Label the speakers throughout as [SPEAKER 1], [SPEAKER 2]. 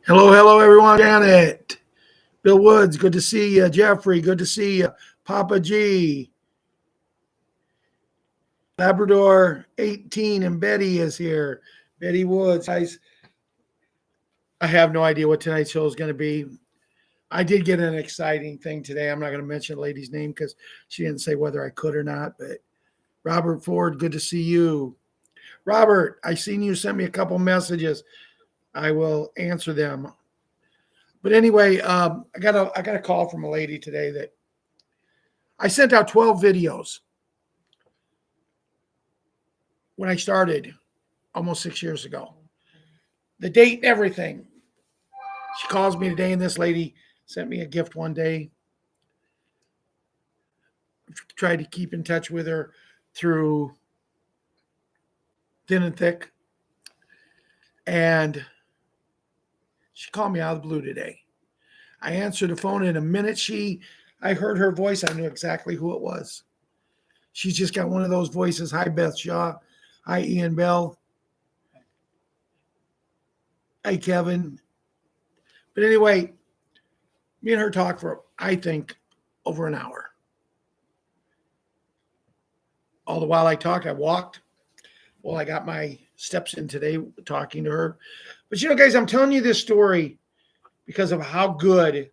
[SPEAKER 1] Hello, hello, everyone. Janet, Bill Woods, good to see you. Jeffrey, good to see you. Papa G, Labrador 18, and Betty is here. Betty Woods, guys. I have no idea what tonight's show is going to be. I did get an exciting thing today. I'm not going to mention the lady's name because she didn't say whether I could or not. But Robert Ford, good to see you. Robert, I seen you sent me a couple messages. I will answer them. But anyway, I got a call from a lady today that I sent out 12 videos when I started almost 6 years ago. The date and everything. She calls me today, and this lady sent me a gift one day. I've tried to keep in touch with her through thin and thick. And she called me out of the blue today. I answered the phone in a minute. I heard her voice. I knew exactly who it was. She's just got one of those voices. Hi, Beth Shaw. Hi, Ian Bell. Hi, Kevin. But anyway, me and her talked for, I think, over an hour. All the while I talked, I walked. Well, I got my steps in today talking to her. But guys, I'm telling you this story because of how good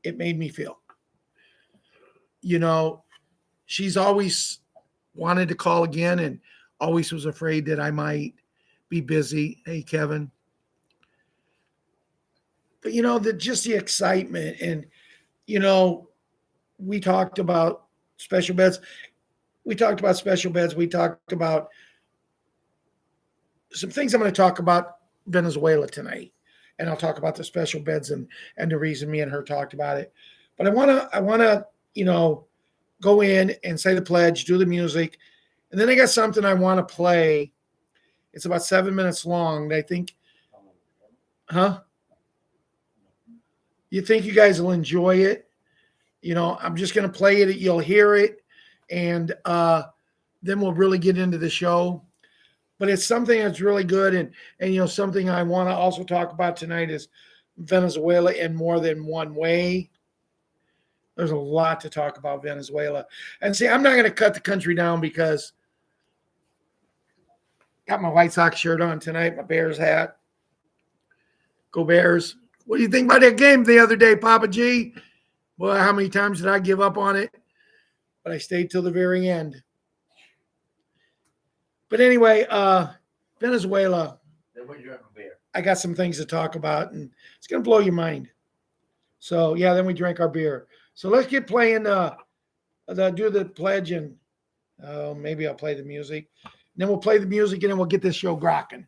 [SPEAKER 1] it made me feel. She's always wanted to call again and always was afraid that I might be busy. Hey, Kevin. But just the excitement, and we talked about special beds. We talked about special beds. We talked about some things. I'm going to talk about Venezuela tonight, and I'll talk about the special beds and the reason me and her talked about it. But I want to go in and say the pledge, do the music, and then I got something I want to play. It's about 7 minutes long. That I think, You think you guys will enjoy it? I'm just going to play it. You'll hear it, and then we'll really get into the show. But it's something that's really good, and something I want to also talk about tonight is Venezuela in more than one way. There's a lot to talk about Venezuela. And see, I'm not going to cut the country down because I got my White Sox shirt on tonight, my Bears hat. Go Bears. What do you think about that game the other day, Papa G? Well, how many times did I give up on it? But I stayed till the very end. But anyway, Venezuela, I got some things to talk about, and it's going to blow your mind. So, yeah, then we drank our beer. So let's get playing, do the pledge, and maybe I'll play the music. And then we'll play the music, and then we'll get this show rocking.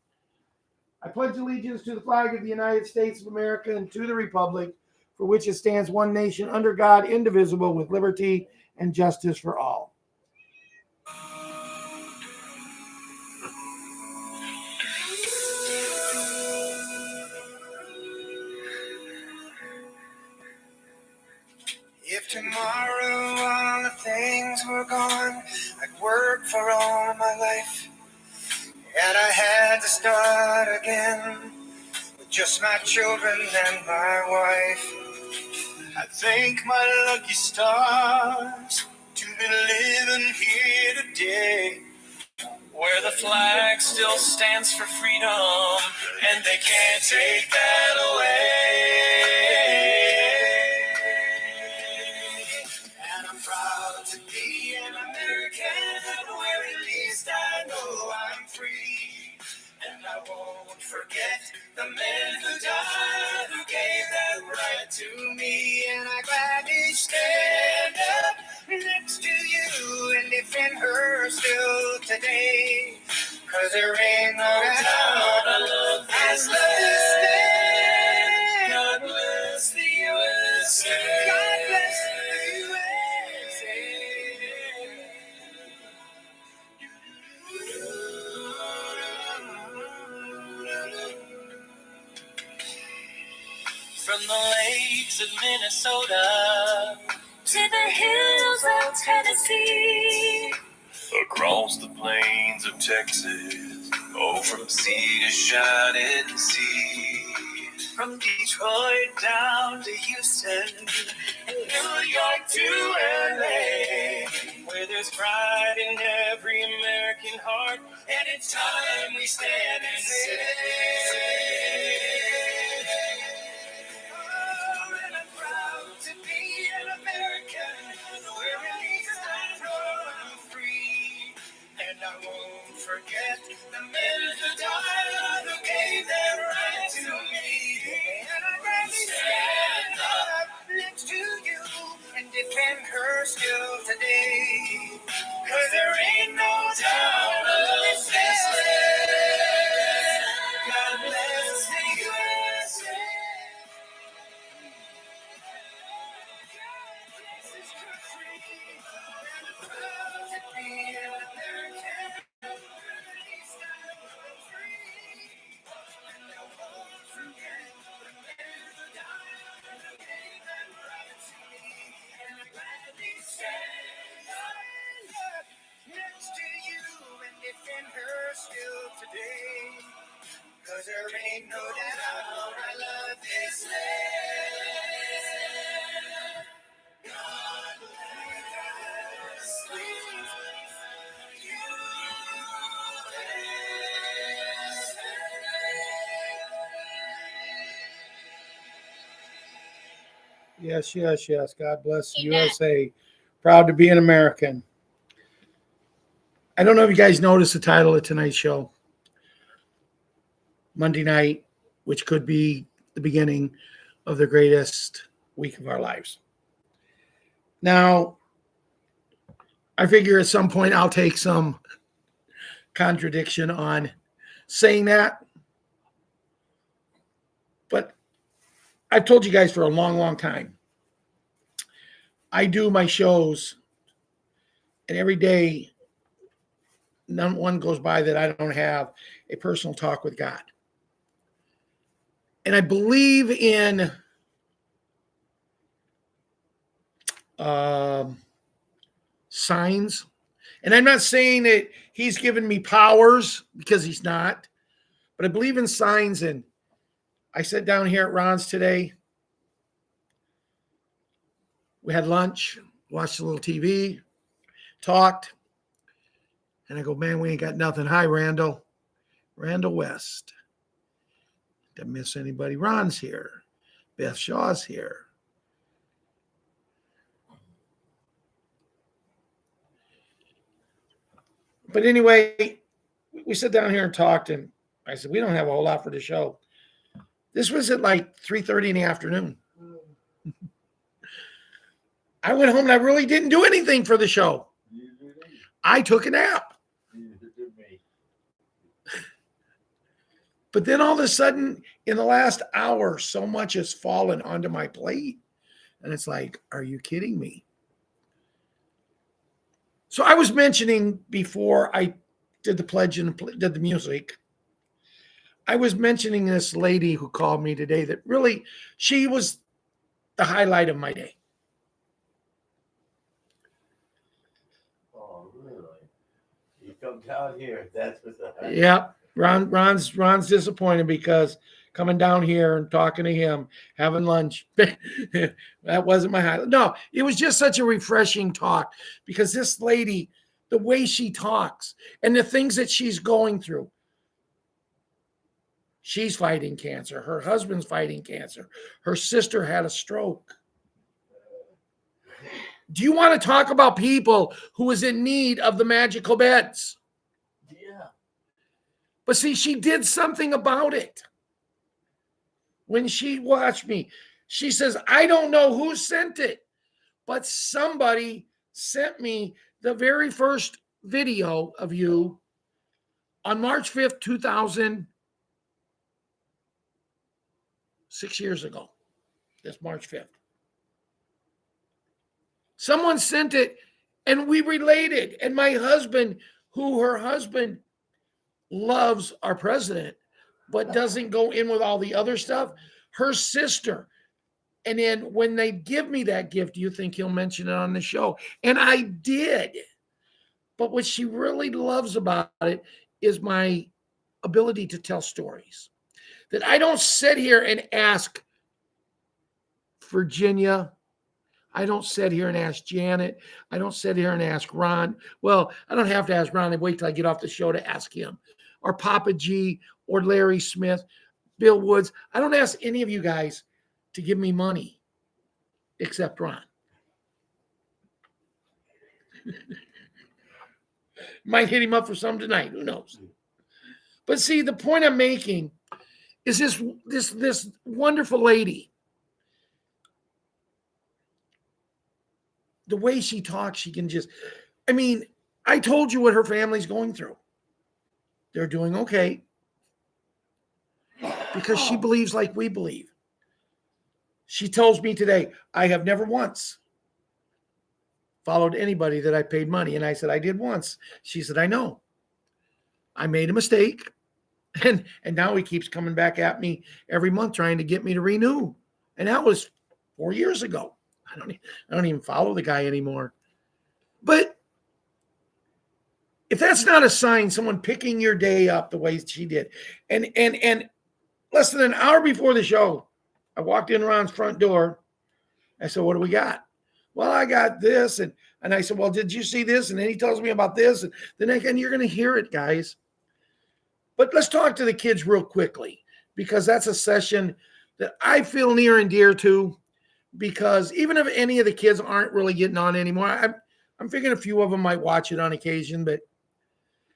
[SPEAKER 1] I pledge allegiance to the flag of the United States of America and to the republic for which it stands, one nation, under God, indivisible, with liberty and justice for all.
[SPEAKER 2] If tomorrow all the things were gone, I'd work for all my life, and I had to start again with just my children and my wife. I thank my lucky stars to be living here today, where the flag still stands for freedom, and they can't take that away. And I'm proud to be an American, where at least I know I'm free. And I won't forget the men who died, who gave that right to me. And I gladly stand up next to you and defend her still today. 'Cause there ain't no doubt I love this land. God bless the USA. God bless the USA. From the lakes of Minnesota to the hills of Tennessee, across the plains of Texas, oh, from sea to shining sea. From Detroit down to Houston, and New York to LA, where there's pride in every American heart, and it's time we stand and say, oh, and I'm proud to be an American, where at least I know I'm free, and I won't forget the men who died who gave their right to me. And I'd rather stand up next to you and defend her still today. 'Cause there ain't no doubt of this land. God bless the USA. God bless this country. And I'm proud to be an American. At least I'm free. And I won't forget the men who died who gave that right to me. And I'm gladly stand up next to you and defend her still today. 'Cause there ain't no doubt I love this land. God bless the
[SPEAKER 1] Yes, yes, yes. God bless the USA. Proud to be an American. I don't know if you guys noticed the title of tonight's show, Monday night, which could be the beginning of the greatest week of our lives. Now, I figure at some point I'll take some contradiction on saying that. But I've told you guys for a long, long time, I do my shows, and every day, none one goes by that I don't have a personal talk with God. And I believe in signs. And I'm not saying that he's given me powers, because he's not, but I believe in signs. And I sat down here at Ron's today. We had lunch, watched a little TV, talked. And I go, man, we ain't got nothing. Hi, Randall. Randall West. Didn't miss anybody. Ron's here. Beth Shaw's here. But anyway, we sat down here and talked, and I said, we don't have a whole lot for the show. This was at like 3:30 in the afternoon. I went home and I really didn't do anything for the show. I took a nap. But then all of a sudden, in the last hour, so much has fallen onto my plate. And it's like, are you kidding me? So I was mentioning before I did the pledge and did the music, I was mentioning this lady who called me today that really, she was the highlight of my day.
[SPEAKER 3] Oh, really? You come down here, that's what's the highlight.
[SPEAKER 1] Yeah. Ron's disappointed because coming down here and talking to him, having lunch, that wasn't my highlight. No, it was just such a refreshing talk, because this lady, the way she talks and the things that she's going through. She's fighting cancer. Her husband's fighting cancer. Her sister had a stroke. Do you want to talk about people who is in need of the magical beds?
[SPEAKER 3] Yeah.
[SPEAKER 1] But see, she did something about it. When she watched me, she says, I don't know who sent it, but somebody sent me the very first video of you on March 5th, 2000, 6 years ago. That's March 5th. Someone sent it and we related. And my husband, her husband loves our president, but doesn't go in with all the other stuff. Her sister. And then when they give me that gift, do you think he'll mention it on the show? And I did. But what she really loves about it is my ability to tell stories. that I don't sit here and ask Virginia. I don't sit here and ask Janet. I don't sit here and ask Ron. Well, I don't have to ask Ron. I wait till I get off the show to ask him, or Papa G, or Larry Smith, Bill Woods. I don't ask any of you guys to give me money except Ron. Might hit him up for some tonight. Who knows? But see, the point I'm making is this wonderful lady. The way she talks, she can just, I mean, I told you what her family's going through. They're doing okay because she believes like we believe. She tells me today, I have never once followed anybody that I paid money. And I said, I did once. She said, I know. I made a mistake. And now he keeps coming back at me every month trying to get me to renew. And that was 4 years ago. I don't even follow the guy anymore. But if that's not a sign, someone picking your day up the way she did, and less than an hour before the show, I walked in Ron's front door. I said, what do we got? Well, I got this. And I said, well, did you see this? And then he tells me about this. And then again, you're going to hear it, guys. But let's talk to the kids real quickly, because that's a session that I feel near and dear to, because even if any of the kids aren't really getting on anymore, I'm figuring a few of them might watch it on occasion. But,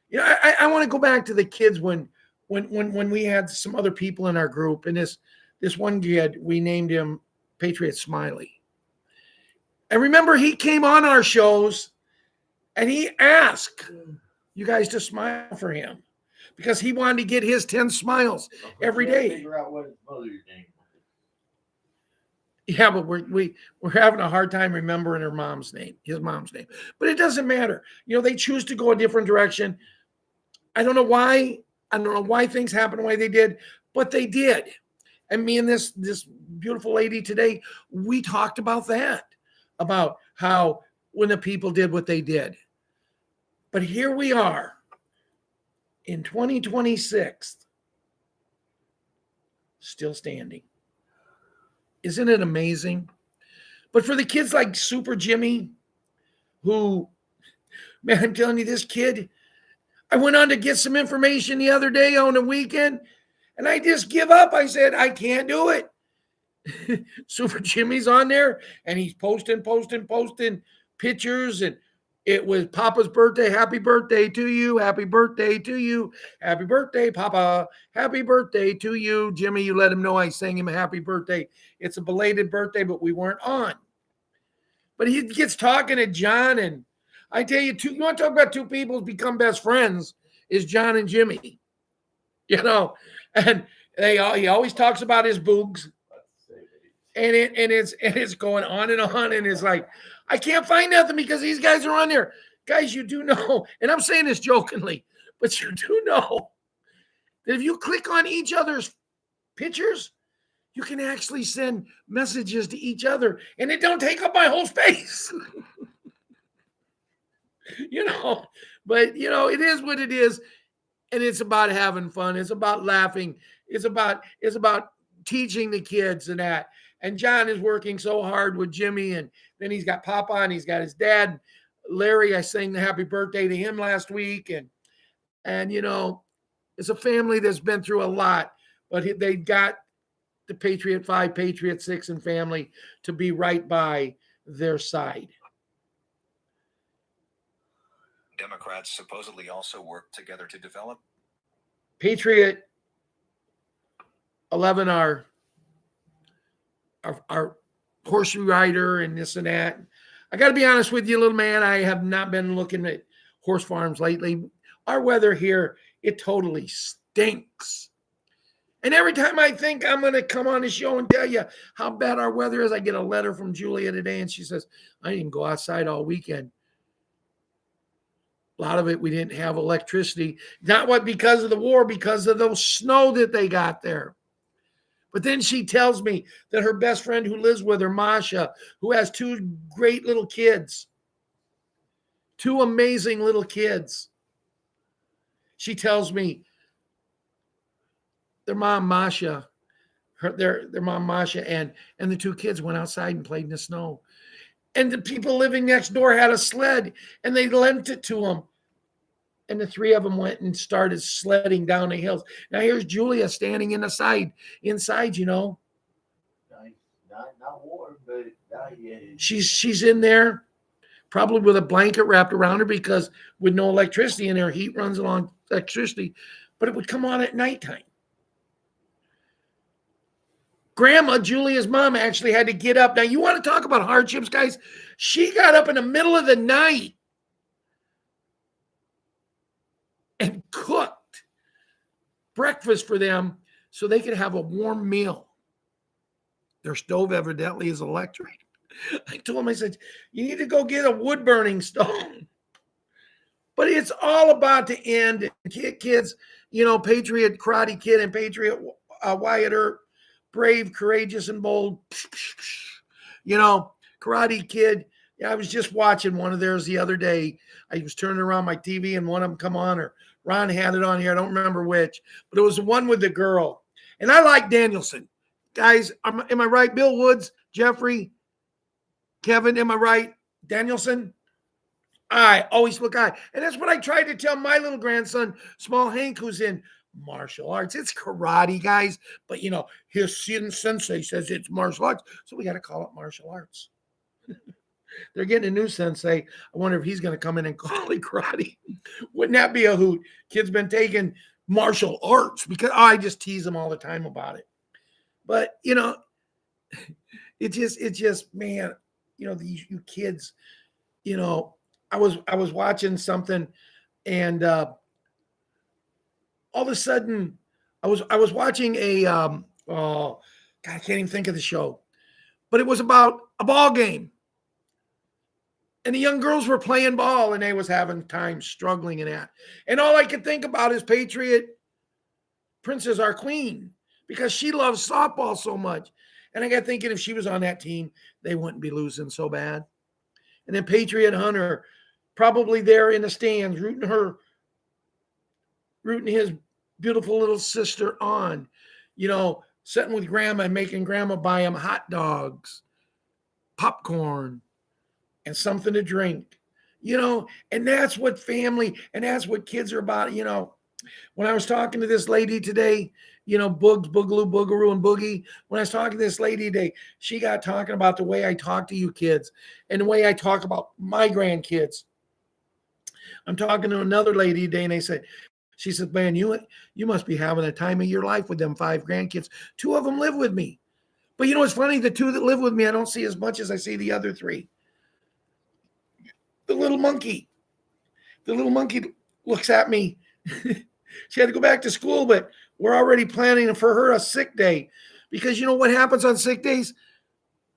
[SPEAKER 1] you know, I want to go back to the kids when we had some other people in our group, and this one kid, we named him Patriot Smiley. And remember, he came on our shows and he asked you guys to smile for him because he wanted to get his 10 smiles every day.
[SPEAKER 3] Figure out what his mother's name was.
[SPEAKER 1] Yeah, but we're having a hard time remembering his mom's name. But it doesn't matter. You know, they choose to go a different direction. I don't know why. I don't know why things happen the way they did, but they did. And me and this beautiful lady today, we talked about that, about how when the people did what they did. But here we are in 2026, still standing. Isn't it amazing? But for the kids like Super Jimmy, who, man, I'm telling you, this kid, I went on to get some information the other day on the weekend, and I just give up. I said, I can't do it. Super Jimmy's on there, and he's posting pictures, and it was Papa's birthday. Happy birthday to you. Happy birthday to you. Happy birthday, Papa. Happy birthday to you. Jimmy, you let him know I sang him a happy birthday. It's a belated birthday, but we weren't on. But he gets talking to John, and I tell you, you want to talk about two people who become best friends, is John and Jimmy. You know, and he always talks about his boogs. And it's going on, and it's like, I can't find nothing because these guys are on there. Guys, you do know, and I'm saying this jokingly, but you do know that if you click on each other's pictures, you can actually send messages to each other, and it don't take up my whole space. You know, but you know, it is what it is, and it's about having fun. It's about laughing. It's about teaching the kids and that. And John is working so hard with Jimmy, and then he's got Papa and he's got his dad, Larry. I sang the happy birthday to him last week, and you know, it's a family that's been through a lot, but they got the Patriot 5, Patriot 6, and family to be right by their side.
[SPEAKER 2] Democrats supposedly also worked together to develop
[SPEAKER 1] Patriot 11, our horse rider and this and that. I got to be honest with you, little man, I have not been looking at horse farms lately. Our weather here, it totally stinks. And every time I think I'm going to come on the show and tell you how bad our weather is, I get a letter from Julia today, and she says, I didn't go outside all weekend. A lot of it, we didn't have electricity. Not because of the war, because of the snow that they got there. But then she tells me that her best friend who lives with her, Masha, who has two great little kids, two amazing little kids. She tells me their mom Masha, their mom Masha, and the two kids went outside and played in the snow. And the people living next door had a sled, and they lent it to them. And the three of them went and started sledding down the hills. Now here's Julia standing inside,
[SPEAKER 3] Nice. Not warm, but yeah.
[SPEAKER 1] She's in there, probably with a blanket wrapped around her, because with no electricity in there, heat runs along electricity, but it would come on at nighttime. Grandma, Julia's mom, actually had to get up. Now, you want to talk about hardships, guys? She got up in the middle of the night and cooked breakfast for them so they could have a warm meal. Their stove evidently is electric. I told them, I said, you need to go get a wood-burning stove. But it's all about the end. Kids, Patriot Karate Kid and Patriot Wyatt Earp, brave, courageous, and bold. Karate Kid. Yeah, I was just watching one of theirs the other day. I was turning around my TV and one of them come on, or Ron had it on here. I don't remember which, but it was the one with the girl. And I like Danielson. Guys, am I right? Bill Woods, Jeffrey, Kevin, am I right? Danielson? I always look high. And that's what I tried to tell my little grandson, Small Hank, who's in martial arts. It's karate, guys. But, his sensei says it's martial arts. So we got to call it martial arts. They're getting a new sensei. I wonder if he's going to come in and call it karate. Wouldn't that be a hoot? Kid's been taking martial arts, because I just tease them all the time about it. But, it just, man, these you kids, I was watching something, and all of a sudden I was watching a God, I can't even think of the show, but it was about a ball game. And the young girls were playing ball, and they was having time struggling in that. And all I could think about is Patriot Princess, our queen, because she loves softball so much. And I got thinking, if she was on that team, they wouldn't be losing so bad. And then Patriot Hunter, probably there in the stands, rooting his beautiful little sister on, sitting with grandma and making grandma buy him hot dogs, popcorn, and something to drink, and that's what family and that's what kids are about. When I was talking to this lady today, Boogs, Boogaloo, Boogaroo, and Boogie, when I was talking to this lady today, she got talking about the way I talk to you kids and the way I talk about my grandkids. I'm talking to another lady today, and she said, man, you must be having a time of your life with them 5 grandkids. 2 of them live with me. But it's funny, the 2 that live with me, I don't see as much as I see the other 3. The little monkey looks at me. She had to go back to school, but we're already planning for her a sick day, because what happens on sick days?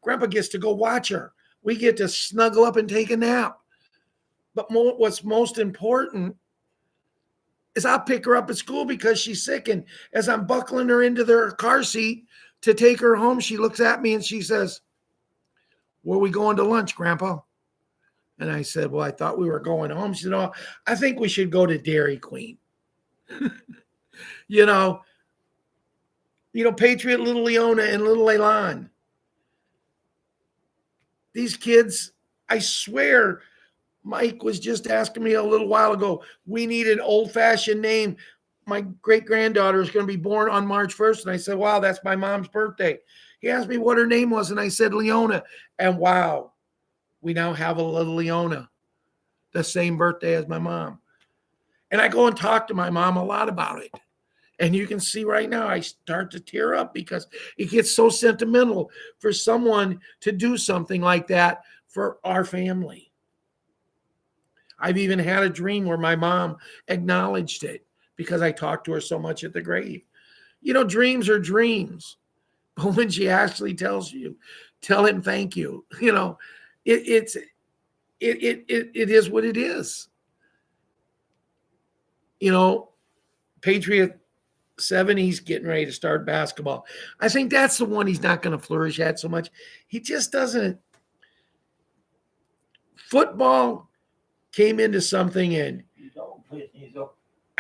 [SPEAKER 1] Grandpa gets to go watch her. We get to snuggle up and take a nap. But what's most important is I'll pick her up at school because she's sick. And as I'm buckling her into their car seat to take her home, she looks at me and she says, where are we going to lunch, Grandpa? And I said, well, I thought we were going home. She said, oh, I think we should go to Dairy Queen. Patriot, little Leona, and little Elan. These kids, I swear, Mike was just asking me a little while ago, we need an old-fashioned name. My great-granddaughter is going to be born on March 1st. And I said, wow, that's my mom's birthday. He asked me what her name was, and I said, Leona. And wow, we now have a little Leona, the same birthday as my mom. And I go and talk to my mom a lot about it. And you can see right now, I start to tear up because it gets so sentimental for someone to do something like that for our family. I've even had a dream where my mom acknowledged it because I talked to her so much at the grave. Dreams are dreams. But when she actually tells you, tell him thank you, it is what it is. Patriot 7, he's getting ready to start basketball. I think that's the one he's not going to flourish at so much. He just doesn't. Football came into something, and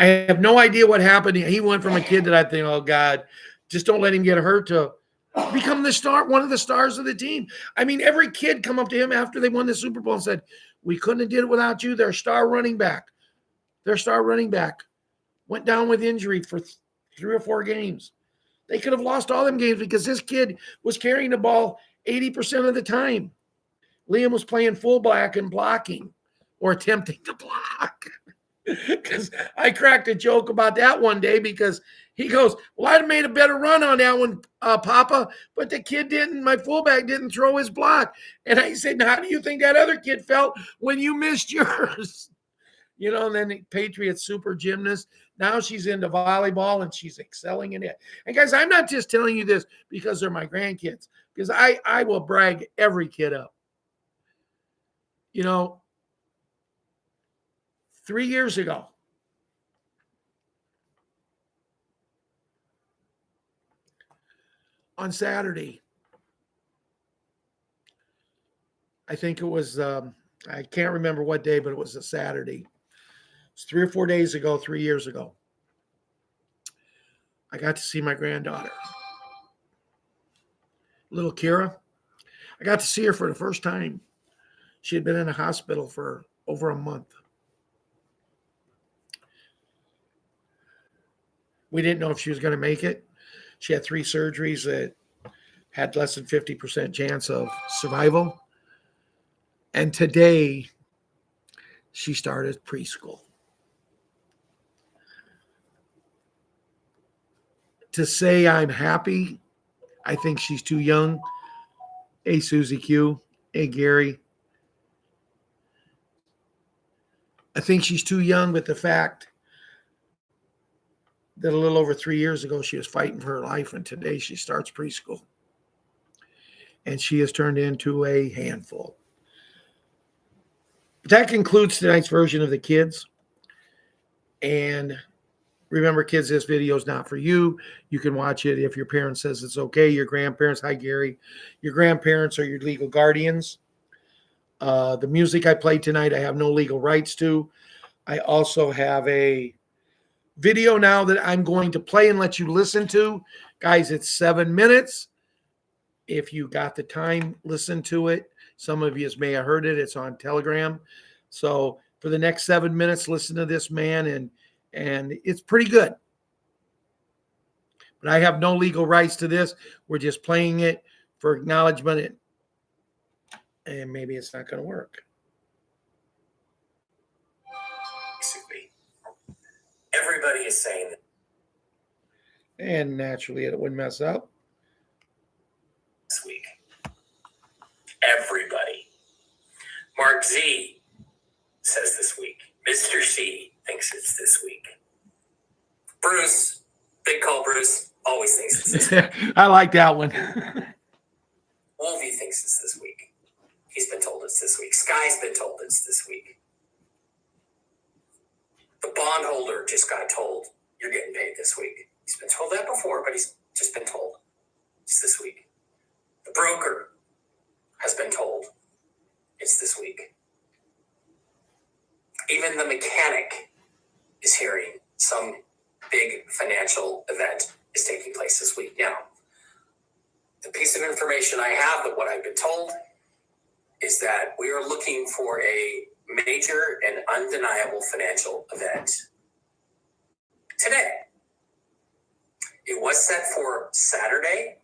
[SPEAKER 1] I have no idea what happened. He went from a kid that I think, oh God, just don't let him get hurt, to become the star, one of the stars of the team. I mean, every kid come up to him after they won the Super Bowl and said, we couldn't have did it without you. Their star running back went down with injury for 3 or 4 games. They could have lost all them games because this kid was carrying the ball 80% of the time. Liam was playing fullback and blocking, or attempting to block. Because I cracked a joke about that one day, because he goes, well, I'd have made a better run on that one, Papa, but the kid didn't, my fullback didn't throw his block. And I said, how do you think that other kid felt when you missed yours? You know, and then the Patriots super gymnast. Now she's into volleyball and she's excelling in it. And guys, I'm not just telling you this because they're my grandkids, because I will brag every kid up. You know, 3 years ago, on Saturday, I think it was, I can't remember what day, but it was a Saturday. It's 3 or 4 days ago, 3 years ago. I got to see my granddaughter, little Kira. I got to see her for the first time. She had been in a hospital for over a month. We didn't know if she was going to make it. She had 3 surgeries that had less than 50% chance of survival. And today, she started preschool. To say I'm happy, I think she's too young. Hey, Susie Q. Hey, Gary. I think she's too young, but the fact that a little over 3 years ago, she was fighting for her life, and today she starts preschool. And she has turned into a handful. But that concludes tonight's version of the kids. And remember, kids, this video is not for you. You can watch it if your parent says it's okay. Your grandparents, hi, Gary. Your grandparents are your legal guardians. The music I played tonight, I have no legal rights to. I also have a video now that I'm going to play and let you listen to. Guys, it's 7 minutes. If you got the time, listen to it. Some of you may have heard it. It's on Telegram. So for the next 7 minutes, listen to this man, and it's pretty good. But I have no legal rights to this. We're just playing it for acknowledgement, and maybe it's not going to work.
[SPEAKER 2] Everybody is saying that.
[SPEAKER 1] And naturally, it wouldn't mess up.
[SPEAKER 2] This week. Everybody. Mark Z says this week. Mr. C thinks it's this week. Bruce, big call Bruce, always thinks it's this week.
[SPEAKER 1] I like that one.
[SPEAKER 2] Wolfie thinks it's this week. He's been told it's this week. Sky's been told it's this week. The bondholder just got told, you're getting paid this week. He's been told that before, but he's just been told it's this week. The broker has been told it's this week. Even the mechanic is hearing some big financial event is taking place this week. Now, the piece of information I have, that what I've been told, is that we are looking for a major and undeniable financial event today. It was set for Saturday,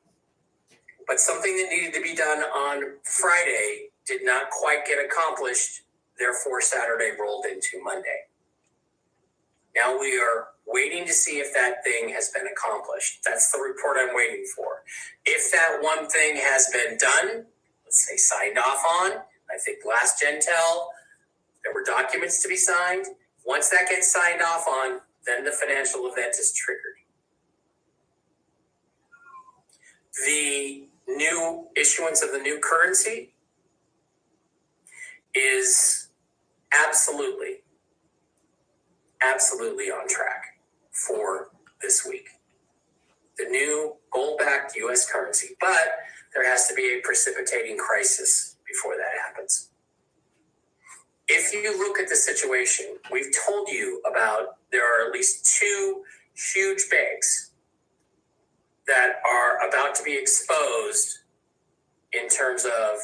[SPEAKER 2] but something that needed to be done on Friday did not quite get accomplished. Therefore, Saturday rolled into Monday. Now we are waiting to see if that thing has been accomplished. That's the report I'm waiting for. If that one thing has been done, let's say signed off on, I think last Gentel, there were documents to be signed. Once that gets signed off on, then the financial event is triggered. The new issuance of the new currency is absolutely on track for this week. The new gold-backed U.S. currency, but there has to be a precipitating crisis before that happens. If you look at the situation, we've told you about
[SPEAKER 4] there are at least two huge banks that are about to be exposed in terms of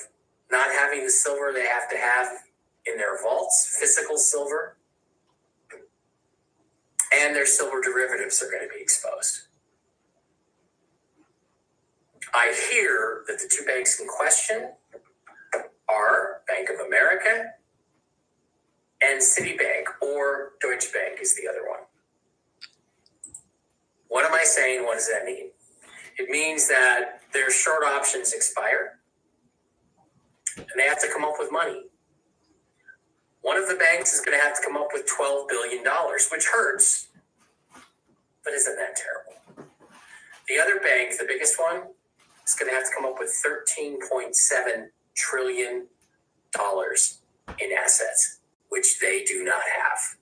[SPEAKER 4] not having the silver they have to have in their vaults, physical silver, and their silver derivatives are going to be exposed. I hear that the two banks in question are Bank of America and Citibank, or Deutsche Bank is the other one. What am I saying? What does that mean? It means that their short options expire and they have to come up with money. One of the banks is going to have to come up with $12 billion, which hurts, but isn't that terrible? The other bank, the biggest one, is going to have to come up with $13.7 trillion in assets, which they do not have.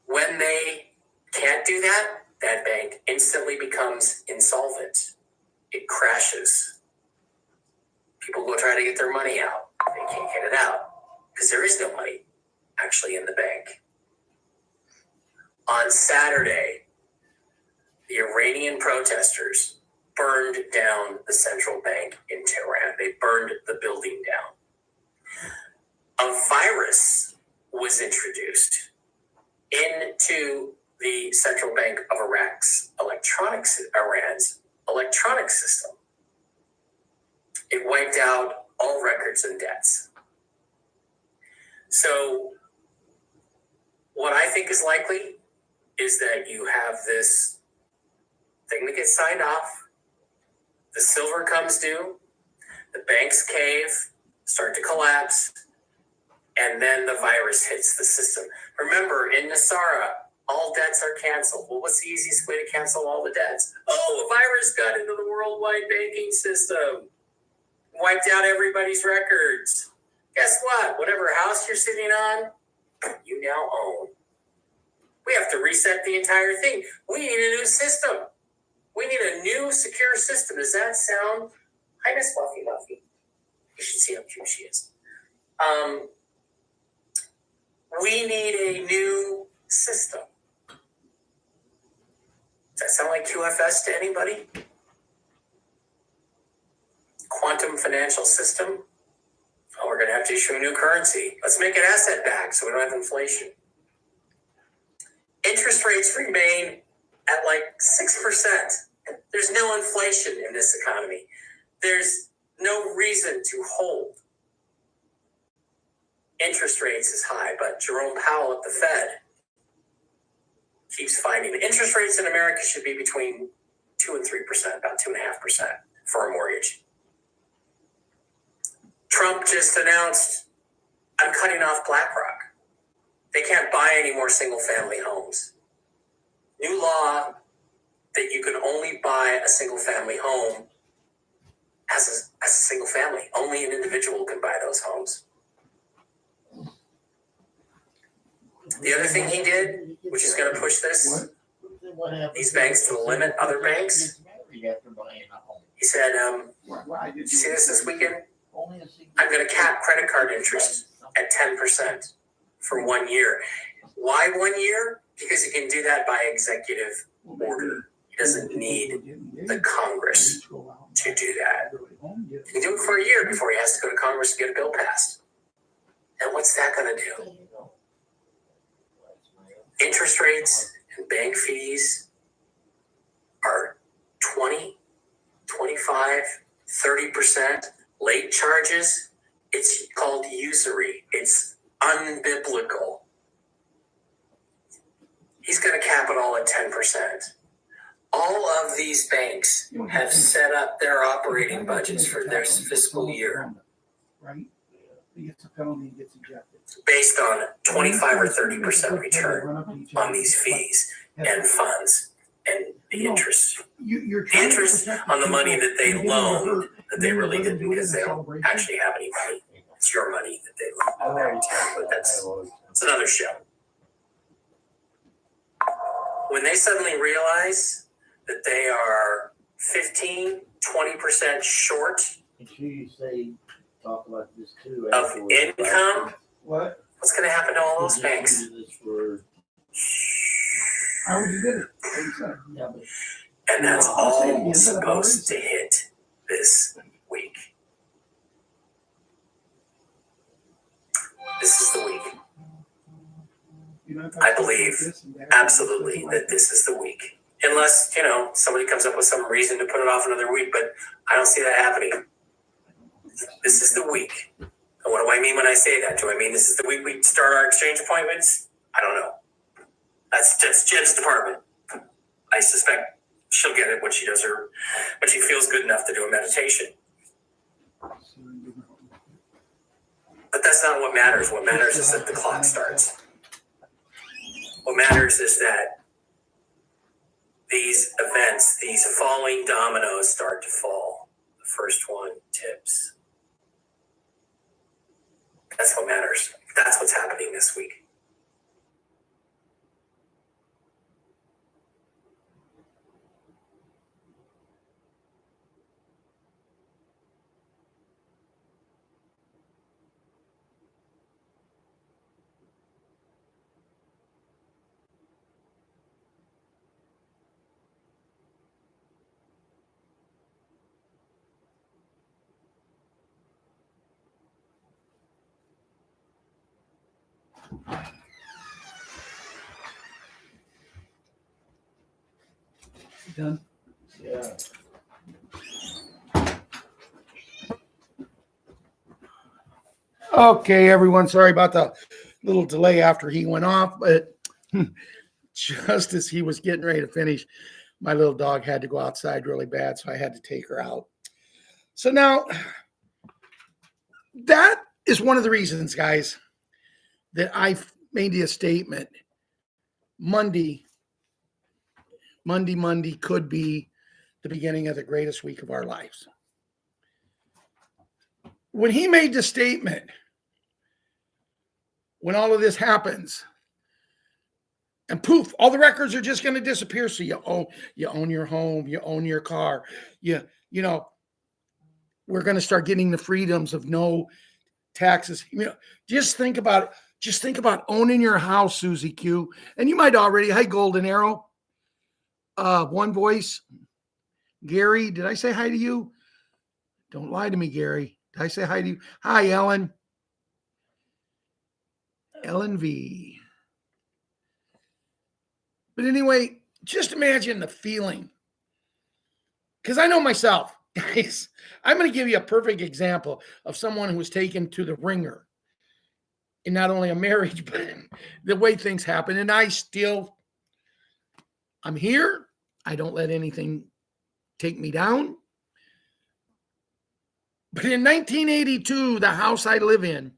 [SPEAKER 4] When they can't do that, that bank instantly becomes insolvent. It crashes. People go try to get their money out. They can't get it out because there is no money actually in the bank. On Saturday, the Iranian protesters burned down the central bank in Tehran. They burned the building down. A virus was introduced into the central bank of Iran's electronic system. It wiped out all records and debts. So what I think is likely is that you have this thing that gets signed off, the silver comes due, the banks cave, start to collapse, and then the virus hits the system. Remember, in Nasara, all debts are canceled. Well, what's the easiest way to cancel all the debts? Oh, a virus got into the worldwide banking system, wiped out everybody's records. Guess what? Whatever house you're sitting on, you now own. We have to reset the entire thing. We need a new system. We need a new secure system. Does that sound? Hi, Miss Fluffy Muffy. You should see how cute she is. We need a new system. Does that sound like QFS to anybody? Quantum financial system? Oh, we're going to have to issue a new currency. Let's make it asset-backed so we don't have inflation. Interest rates remain at like 6%. There's no inflation in this economy. There's no reason to hold interest rates is high, but Jerome Powell at the Fed keeps finding interest rates in America should be between 2 and 3%, about 2.5% for a mortgage. Trump just announced, I'm cutting off BlackRock. They can't buy any more single-family homes. New law that you can only buy a single-family home as a single family. Only an individual can buy those homes. The other thing he did, which is going to push this, these banks to limit other banks, he said, you see this weekend? I'm going to cap credit card interest at 10% for 1 year. Why 1 year? Because he can do that by executive order. He doesn't need the Congress to do that. He can do it for a year before he has to go to Congress to get a bill passed. And what's that going to do? Interest rates and bank fees are 20, 25, 30%. Late charges, it's called usury. It's unbiblical. He's going to cap it all at 10%. All of these banks have set up their operating budgets for their fiscal year based on 25 or 30% return on these fees and funds and the interest. The interest on the money that they loaned that they really didn't because they don't actually have any money. It's your money that they loaned. But that's another show. When they suddenly realize that they are 15, 20% short
[SPEAKER 3] Make sure you talk about this too
[SPEAKER 4] of income, what's What's going to happen to all those banks?
[SPEAKER 1] I already did it.
[SPEAKER 3] Yeah, but
[SPEAKER 4] And that's
[SPEAKER 1] I'll say it again,
[SPEAKER 4] all
[SPEAKER 1] but I've already
[SPEAKER 4] supposed to
[SPEAKER 1] said
[SPEAKER 4] hit this week. This is the week. I believe absolutely that this is the week. Unless, somebody comes up with some reason to put it off another week, but I don't see that happening. This is the week. And what do I mean when I say that? Do I mean this is the week we start our exchange appointments? I don't know. That's Jen's department. I suspect she'll get it when she does when she feels good enough to do a meditation. But that's not what matters. What matters is that the clock starts. What matters is that these events, these falling dominoes start to fall. The first one tips. That's what matters. That's what's happening this week.
[SPEAKER 1] Done.
[SPEAKER 3] yeah.
[SPEAKER 1] Okay, everyone. Sorry about the little delay after he went off, but just as he was getting ready to finish, my little dog had to go outside really bad, so I had to take her out. So now, that is one of the reasons, guys, that I made a statement. Monday could be the beginning of the greatest week of our lives. When he made the statement, when all of this happens, and poof, all the records are just going to disappear. So you own your home, you own your car, we're going to start getting the freedoms of no taxes. Just think about it. Just think about owning your house, Susie Q. And you might already. Hi, Golden Arrow. One voice. Gary, did I say hi to you? Don't lie to me, Gary. Did I say hi to you? Hi, Ellen. Ellen V. But anyway, just imagine the feeling. Because I know myself, guys. I'm going to give you a perfect example of someone who was taken to the ringer in not only a marriage, but the way things happen. And I'm here. I don't let anything take me down. But in 1982, the house I live in,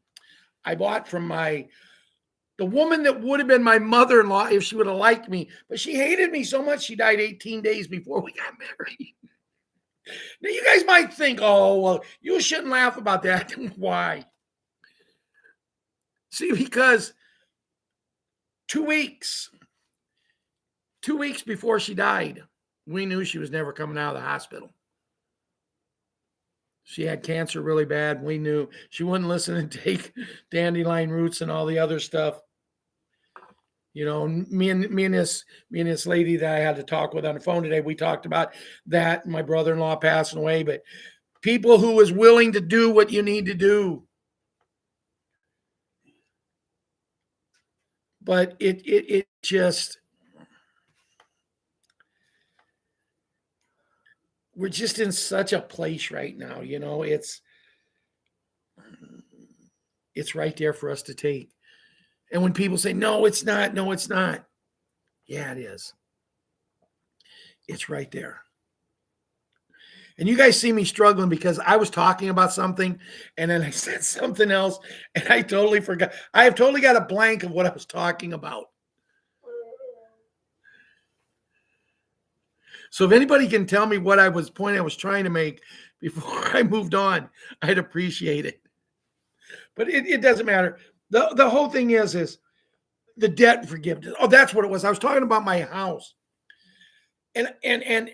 [SPEAKER 1] I bought from the woman that would have been my mother-in-law if she would have liked me. But she hated me so much, she died 18 days before we got married. Now, you guys might think, oh, well, you shouldn't laugh about that. Why? See, because 2 weeks before she died, we knew she was never coming out of the hospital. She had cancer really bad. We knew she wouldn't listen and take dandelion roots and all the other stuff. Me and this lady that I had to talk with on the phone today, we talked about that, my brother-in-law passing away, but people who was willing to do what you need to do. But it just, we're just in such a place right now, it's right there for us to take. And when people say, no, it's not. Yeah, it is. It's right there. And you guys see me struggling because I was talking about something and then I said something else and I totally forgot. I have totally got a blank of what I was talking about. So if anybody can tell me what point I was trying to make before I moved on, I'd appreciate it. But it doesn't matter. The whole thing is the debt forgiveness. Oh, that's what it was. I was talking about my house. And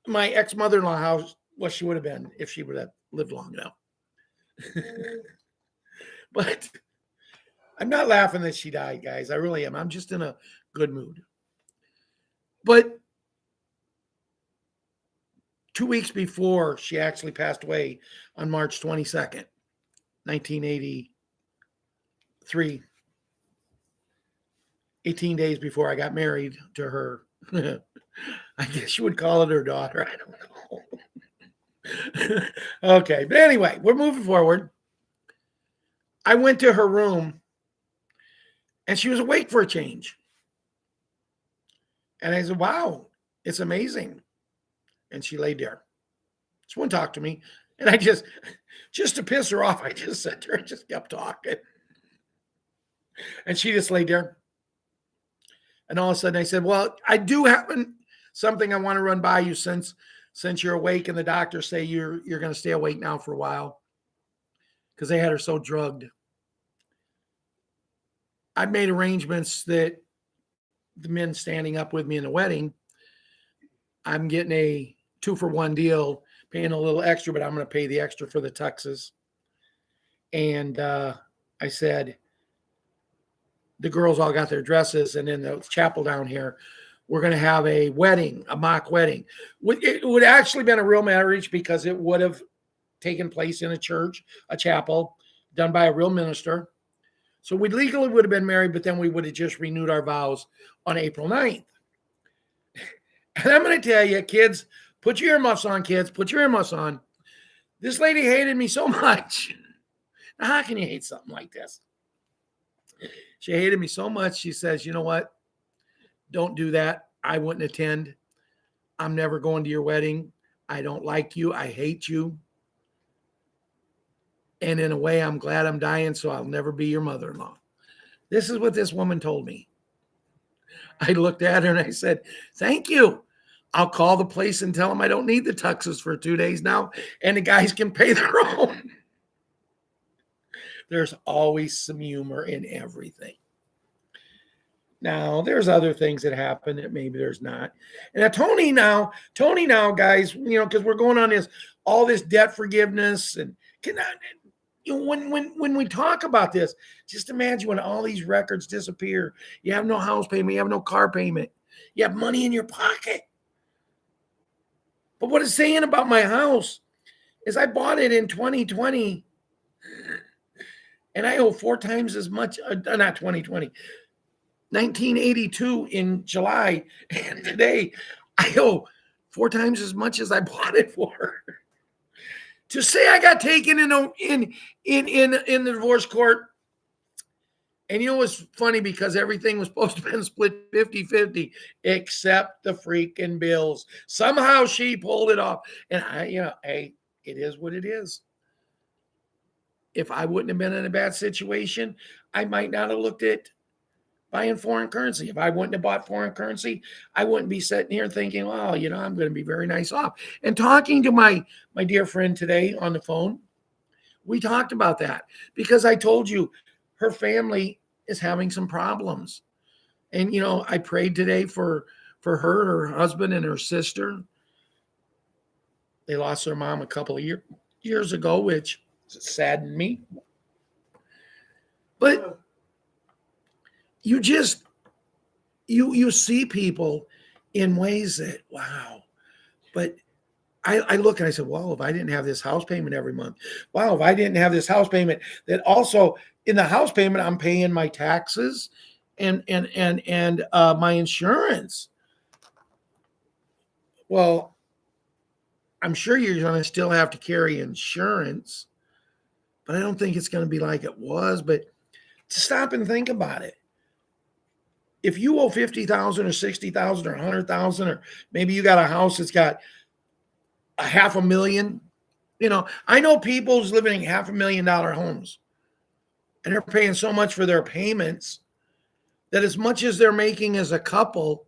[SPEAKER 1] my ex-mother-in-law house, what she would have been if she would have lived long enough. But I'm not laughing that she died, guys. I really am. I'm just in a good mood. But 2 weeks before she actually passed away on March 22nd, 1983, 18 days before I got married to her. I guess you would call it her daughter. I don't know. Okay. But anyway, we're moving forward. I went to her room and she was awake for a change. And I said, wow, it's amazing. And she laid there. She wouldn't talk to me. And I just to piss her off, I just sat there and just kept talking. And she just laid there. And all of a sudden I said, well, I do have something I want to run by you since you're awake and the doctors say you're going to stay awake now for a while. Because they had her so drugged. I made arrangements that the men standing up with me in the wedding, I'm getting a 2-for-1 deal, paying a little extra, but I'm going to pay the extra for the tuxes. And I said, the girls all got their dresses, and in the chapel down here, we're going to have a wedding, a mock wedding. It would actually been a real marriage because it would have taken place in a church, a chapel, done by a real minister. So we legally would have been married, but then we would have just renewed our vows on April 9th. And I'm going to tell you, kids, put your earmuffs on, kids. Put your earmuffs on. This lady hated me so much. Now, how can you hate something like this? She hated me so much. She says, you know what? Don't do that. I wouldn't attend. I'm never going to your wedding. I don't like you. I hate you. And in a way, I'm glad I'm dying, so I'll never be your mother-in-law. This is what this woman told me. I looked at her and I said, thank you. I'll call the place and tell them I don't need the tuxes for 2 days now, and the guys can pay their own. There's always some humor in everything. Now, there's other things that happen that maybe there's not. And Tony now, guys, because we're going on all this debt forgiveness, and when we talk about this, just imagine when all these records disappear. You have no house payment, you have no car payment, you have money in your pocket. But what it's saying about my house is I bought it in 2020, and I owe 4 times as much. Not 2020, 1982 in July, and today I owe 4 times as much as I bought it for. To say I got taken in the divorce court, and you know what's funny, because everything was supposed to be split 50-50 except the freaking bills. Somehow she pulled it off, and hey, it is what it is. If I wouldn't have been in a bad situation, I might not have looked at buying foreign currency. If I wouldn't have bought foreign currency, I wouldn't be sitting here thinking, well, I'm going to be very nice off. And talking to my dear friend today on the phone, we talked about that, because I told you her family is having some problems. And, I prayed today for her husband, and her sister. They lost their mom a couple of years ago, which saddened me. But you see people in ways that, wow. But I look and I said, well, if I didn't have this house payment every month, wow, if I didn't have this house payment, that also in the house payment, I'm paying my taxes and my insurance. Well, I'm sure you're going to still have to carry insurance, but I don't think it's going to be like it was. But to stop and think about it. If you owe $50,000 or $60,000 or $100,000, or maybe you got a house that's got $500,000, I know people who's living in $500,000 homes, and they're paying so much for their payments that as much as they're making as a couple,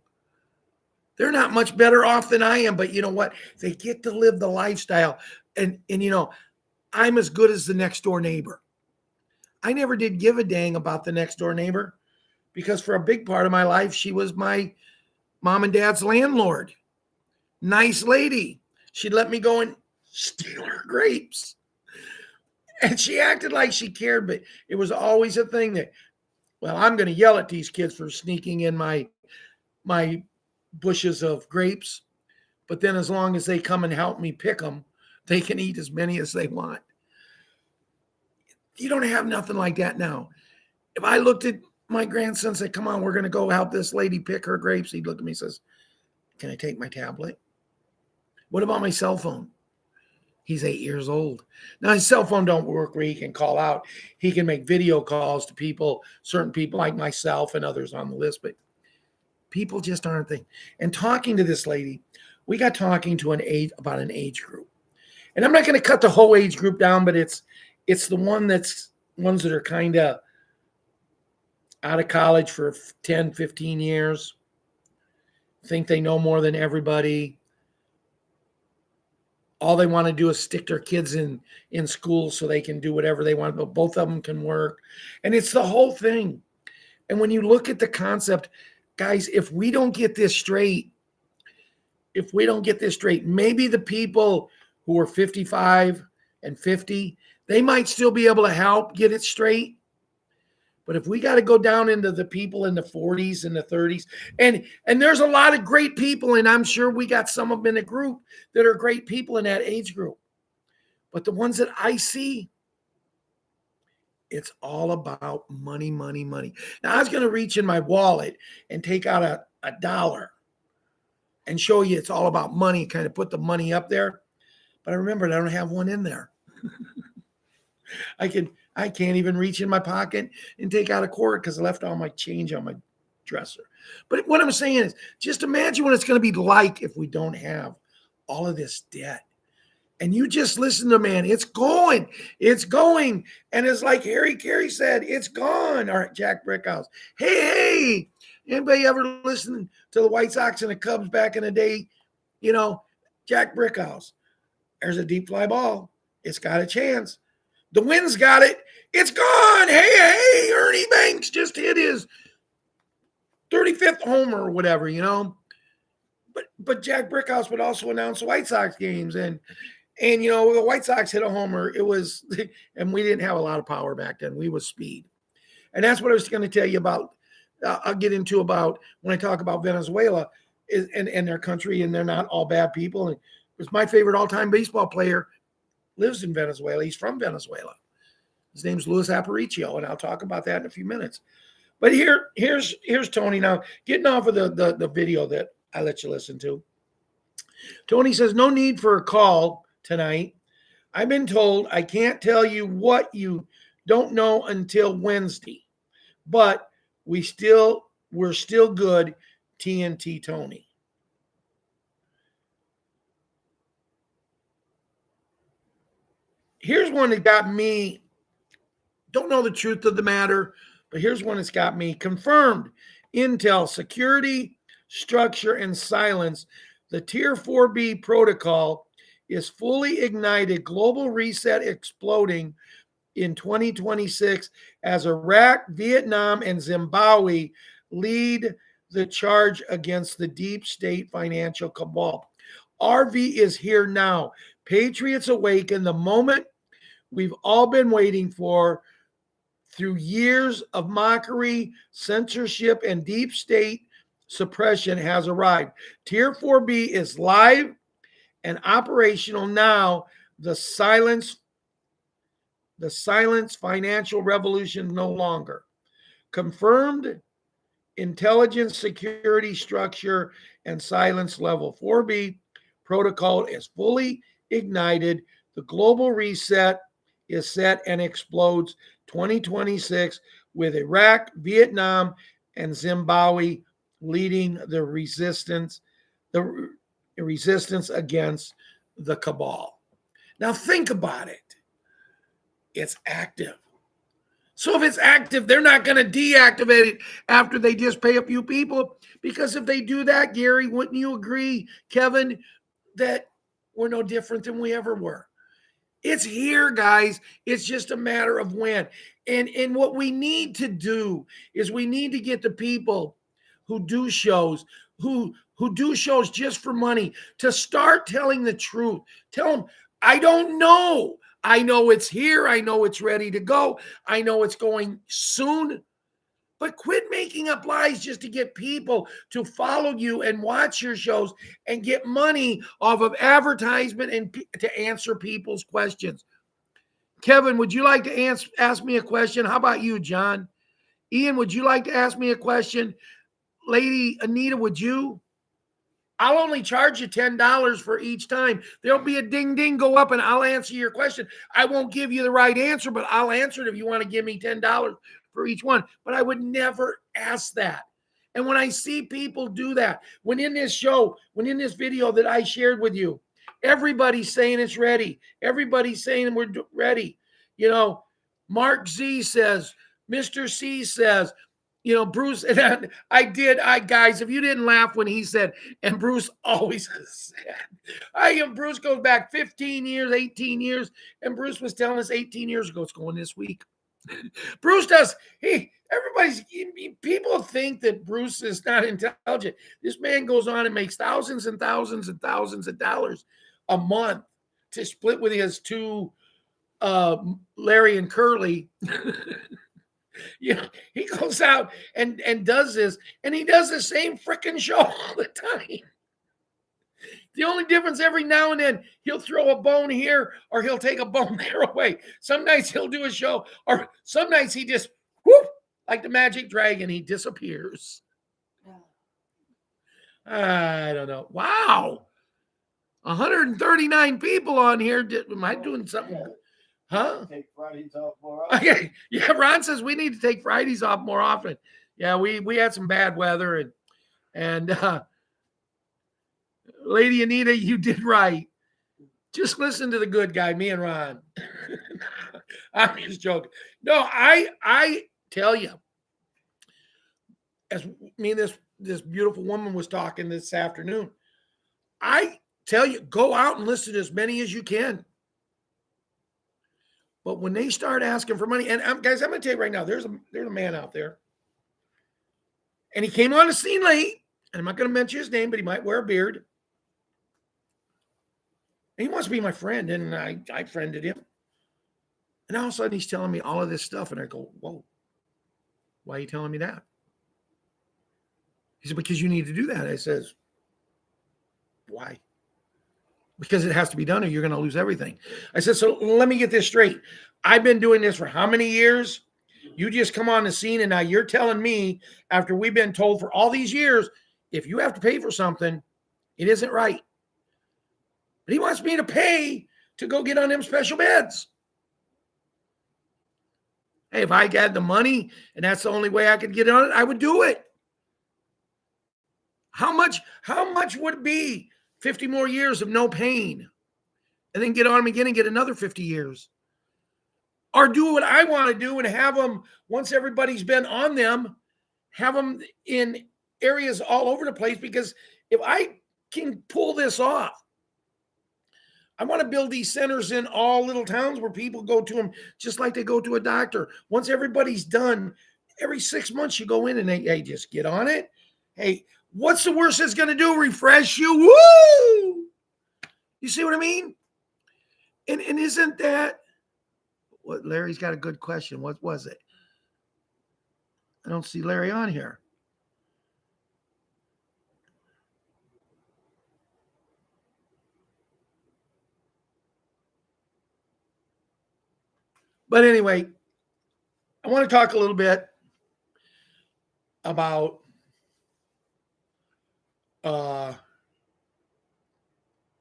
[SPEAKER 1] they're not much better off than I am. But you know what? They get to live the lifestyle. And I'm as good as the next door neighbor. I never did give a dang about the next door neighbor, because for a big part of my life, she was my mom and dad's landlord. Nice lady. She'd let me go and steal her grapes. And she acted like she cared, but it was always a thing that Well, I'm going to yell at these kids for sneaking in my bushes of grapes. But then as long as they come and help me pick them, they can eat as many as they want. You don't have nothing like that now. If I looked at my grandson and said, come on, we're going to go help this lady pick her grapes, he'd look at me and says, can I take my tablet? What about my cell phone? He's 8 years old. Now, his cell phone don't work where he can call out. He can make video calls to people, certain people like myself and others on the list, but people just aren't thinking. And talking to this lady, we got talking to about an age group. And I'm not going to cut the whole age group down, but it's the ones that are kind of out of college for 10, 15 years, think they know more than everybody. All they want to do is stick their kids in school so they can do whatever they want, but both of them can work. And it's the whole thing. And when you look at the concept, guys, if we don't get this straight, maybe the people who are 55 and 50, they might still be able to help get it straight. But if we got to go down into the people in the 40s and the 30s, and there's a lot of great people, and I'm sure we got some of them in the group that are great people in that age group. But the ones that I see, it's all about money, money, money. Now, I was going to reach in my wallet and take out a dollar and show you it's all about money, kind of put the money up there. But I remembered I don't have one in there. I can't even reach in my pocket and take out a quarter because I left all my change on my dresser. But what I'm saying is, just imagine what it's going to be like if we don't have all of this debt. And you just listen to, man, it's going. And it's like Harry Carey said, it's gone. All right, Jack Brickhouse. Hey, anybody ever listen to the White Sox and the Cubs back in the day? You know, Jack Brickhouse. There's a deep fly ball. It's got a chance. The wind's got it. It's gone. Hey, Ernie Banks just hit his 35th homer or whatever, you know. But Jack Brickhouse would also announce the White Sox games. And you know, the White Sox hit a homer. It was, and we didn't have a lot of power back then. We was speed. And that's what I was going to tell you about. I'll get into about when I talk about Venezuela and their country, and they're not all bad people. And it was my favorite all-time baseball player lives in Venezuela. He's from Venezuela. His name's Luis Aparicio, and I'll talk about that in a few minutes. But here's Tony now, getting off of the video that I let you listen to. Tony says, no need for a call tonight. I've been told I can't tell you what you don't know until Wednesday, but we're still good. TNT Tony. Here's one that got me, don't know the truth of the matter, but here's one that's got me confirmed. Intel, security, structure, and silence. The Tier 4B protocol is fully ignited. Global reset exploding in 2026 as Iraq, Vietnam, and Zimbabwe lead the charge against the deep state financial cabal. RV is here now. Patriots awaken, the moment we've all been waiting for through years of mockery, censorship, and deep state suppression has arrived. Tier 4B is live and operational now. The silence financial revolution no longer. Confirmed intelligence, security, structure, and silence level 4B protocol is fully ignited. The global reset is set and explodes 2026 with Iraq, Vietnam, and Zimbabwe leading the resistance against the cabal. Now think about it. It's active. So if it's active, they're not going to deactivate it after they just pay a few people. Because if they do that, Gary, wouldn't you agree, Kevin, that we're no different than we ever were? It's here, guys. It's just a matter of when. And what we need to do is we need to get the people who do shows, who do shows just for money, to start telling the truth. Tell them, I don't know. I know it's here. I know it's ready to go. I know it's going soon. But quit making up lies just to get people to follow you and watch your shows and get money off of advertisement and to answer people's questions. Kevin, would you like to ask me a question? How about you, John? Ian, would you like to ask me a question? Lady Anita, would you? I'll only charge you $10 for each time. There'll be a ding ding go up and I'll answer your question. I won't give you the right answer, but I'll answer it if you want to give me $10 for each one. But I would never ask that. And when I see people do that, when in this show, when in this video that I shared with you, everybody's saying it's ready. Everybody's saying we're ready. You know, Mark Z says, Mr. C says, you know, Bruce, and guys, if you didn't laugh when he said, and Bruce always said, Bruce goes back 15 years, 18 years, and Bruce was telling us 18 years ago, it's going this week. Bruce does, people think that Bruce is not intelligent. This man goes on and makes thousands and thousands and thousands of dollars a month to split with his two, Larry and Curly. You know, he goes out and does this, and he does the same freaking show all the time. The only difference, every now and then he'll throw a bone here or he'll take a bone there away. Some nights he'll do a show, or some nights he just whoop, like the magic dragon, he disappears. I don't know. Wow. 139 people on here. Am I doing something? Huh?
[SPEAKER 3] Take Fridays off more often.
[SPEAKER 1] Okay. Yeah, Ron says we need to take Fridays off more often. Yeah, we had some bad weather, and Lady Anita, you did right. Just listen to the good guy, me and Ron. I'm just joking. No, I tell you, as me and this beautiful woman was talking this afternoon, I tell you, go out and listen to as many as you can. But when they start asking for money, and guys, I'm going to tell you right now, there's a man out there, and he came on the scene late, and I'm not going to mention his name, but he might wear a beard. And he wants to be my friend, and I friended him. And all of a sudden, he's telling me all of this stuff, and I go, whoa, why are you telling me that? He said, because you need to do that. I says, why? Because it has to be done or you're going to lose everything. I said, so let me get this straight. I've been doing this for how many years? You just come on the scene and now you're telling me, after we've been told for all these years, if you have to pay for something, it isn't right. But he wants me to pay to go get on them special beds. Hey, if I got the money and that's the only way I could get on it, I would do it. How much would it be? 50 more years of no pain, and then get on them again and get another 50 years. Or do what I want to do and have them, once everybody's been on them, have them in areas all over the place. Because if I can pull this off, I want to build these centers in all little towns where people go to them just like they go to a doctor. Once everybody's done, every 6 months you go in and hey, just get on it. Hey, what's the worst it's going to do? Refresh you? Woo! You see what I mean? And isn't that what Larry's got a good question? What was it? I don't see Larry on here. But anyway, I want to talk a little bit about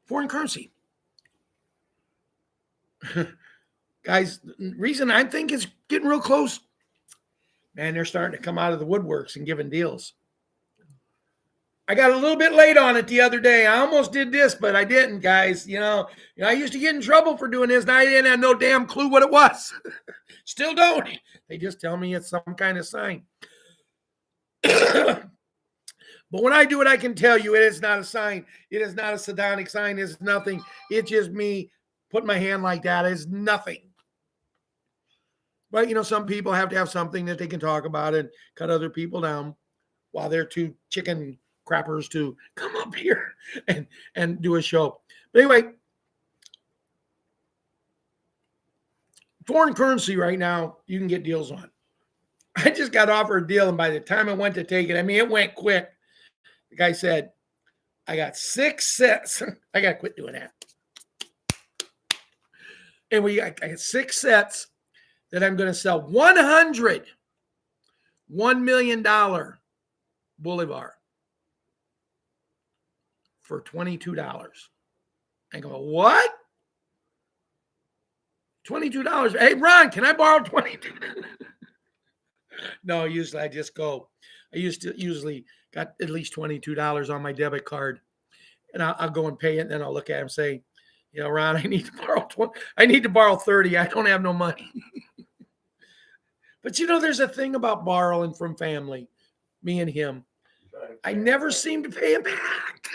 [SPEAKER 1] foreign currency. Guys, the reason I think it's getting real close, man, they're starting to come out of the woodworks and giving deals. I got a little bit late on it the other day. I almost did this, but I didn't, guys. You know, I used to get in trouble for doing this, and I didn't have no damn clue what it was. Still don't. They just tell me it's some kind of sign. But when I do it, I can tell you it is not a sign. It is not a Sadonic sign. It's nothing. It's just me putting my hand like that. It's nothing. But, you know, some people have to have something that they can talk about and cut other people down while they're too chicken crappers to come up here and do a show. But anyway, foreign currency right now, you can get deals on. I just got offered a deal, and by the time I went to take it, I mean, it went quick. The guy said, I got 6 sets. I got to quit doing that. And I got 6 sets that I'm going to sell. $100 $1 million Bolivar for $22. I go, what? $22. Hey, Ron, can I borrow $22? No, usually I just go. I usually got at least $22 on my debit card, and I'll go and pay it. And then I'll look at him and say, you know, Ron, I need to borrow 20. I need to borrow 30. I don't have no money. But you know, there's a thing about borrowing from family, me and him. I never seem to pay him back.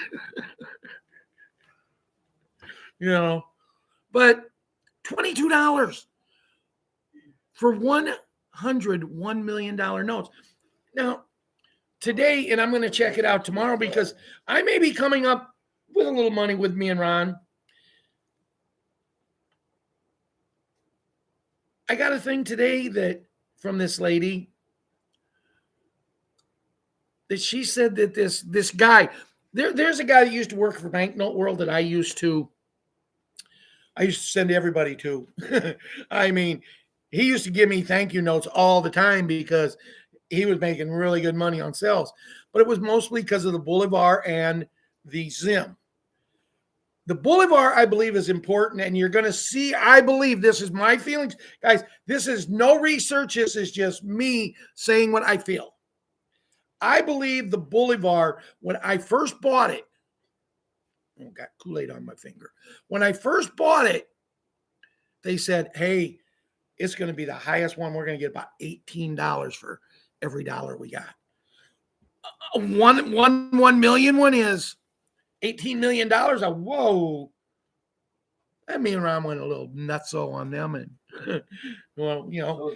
[SPEAKER 1] You know, but $22 for $100 $1 million notes. Now, today, and I'm going to check it out tomorrow because I may be coming up with a little money with me and Ron. I got a thing today that from this lady that she said that this guy, there's a guy that used to work for Banknote World that I used to send everybody to. I mean, he used to give me thank you notes all the time because he was making really good money on sales. But it was mostly because of the Bolivar and the Zim. The Bolivar, I believe, is important. And you're going to see, I believe, this is my feelings. Guys, this is no research. This is just me saying what I feel. I believe the Bolivar, when I first bought it, oh, got Kool-Aid on my finger. When I first bought it, they said, hey, it's going to be the highest one. We're going to get about $18 for every dollar we got. One million one is $18 million. Whoa. That me and Ron went a little nutso on them. And, well, you know.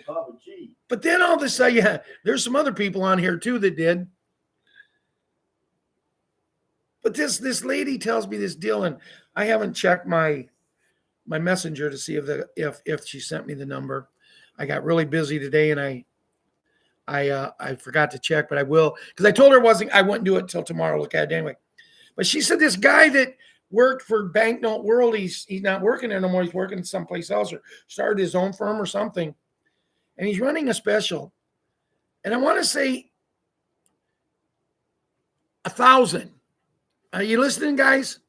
[SPEAKER 1] But then all of a sudden, yeah, there's some other people on here too that did. But this lady tells me this deal, and I haven't checked my messenger to see if she sent me the number. I got really busy today, and I forgot to check, but I will, because I told her I wouldn't do it until tomorrow. Look at it anyway. But she said this guy that worked for Banknote World, he's not working there no more. He's working someplace else or started his own firm or something, and he's running a special. And I want to say 1,000. Are you listening, guys?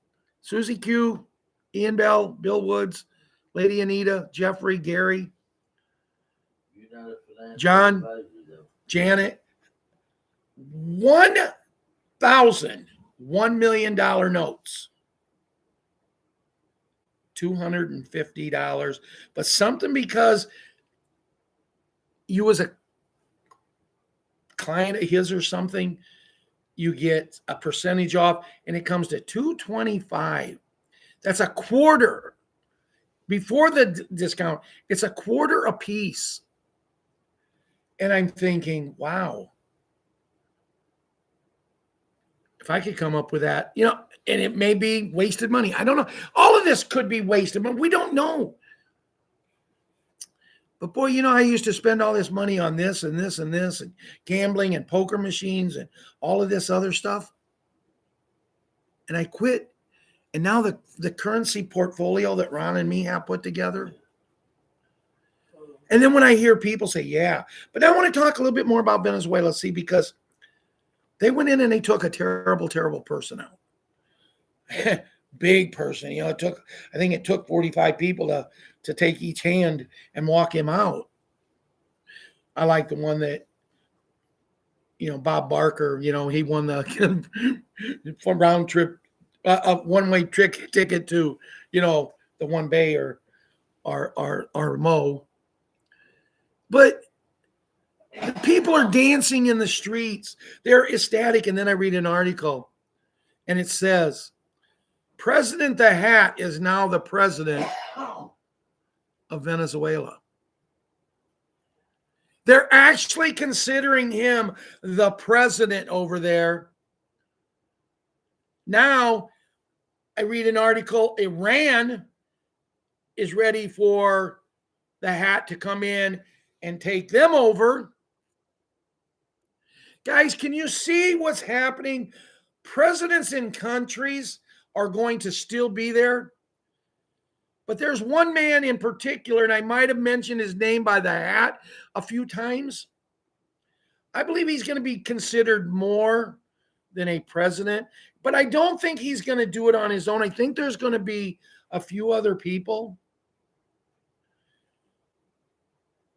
[SPEAKER 1] Susie Q, Ian Bell, Bill Woods, Lady Anita, Jeffrey, Gary, John, Janet. 1,000 $1 million notes. $250. But something because you was a client of his or something, you get a percentage off, and it comes to $225. That's a quarter. Before the discount, it's a quarter a piece. And I'm thinking, wow. If I could come up with that, you know, and it may be wasted money. I don't know. All of this could be wasted, but we don't know. But boy, you know, I used to spend all this money on this and this and this and gambling and poker machines and all of this other stuff. And I quit. And now the currency portfolio that Ron and me have put together. And then when I hear people say, yeah, but I want to talk a little bit more about Venezuela, see, because they went in and they took a terrible, terrible person out. Big person. You know, I think it took 45 people to take each hand and walk him out. I like the one that, you know, Bob Barker, you know, he won the round trip, one-way ticket to, you know, the One Bay or Mo. But people are dancing in the streets. They're ecstatic. And then I read an article and it says, President the Hat is now the president of Venezuela. They're actually considering him the president over there. Now, I read an article, Iran is ready for the Hat to come in and take them over. Guys, can you see what's happening? Presidents in countries are going to still be there. But there's one man in particular, and I might have mentioned his name by the hat a few times. I believe he's going to be considered more than a president, but I don't think he's going to do it on his own. I think there's going to be a few other people.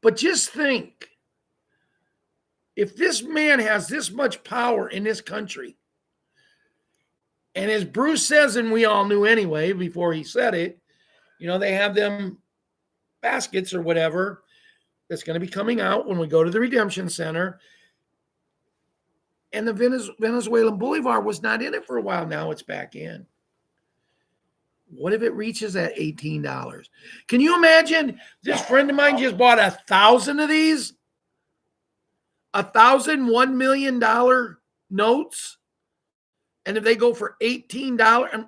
[SPEAKER 1] But just think, if this man has this much power in this country, and as Bruce says, and we all knew anyway before he said it, you know, they have them baskets or whatever that's going to be coming out when we go to the Redemption Center. And the Venezuelan Bolivar was not in it for a while. Now it's back in. What if it reaches at $18? Can you imagine? This friend of mine just bought 1,000 of these. 1,000 $1 million notes. And if they go for $18,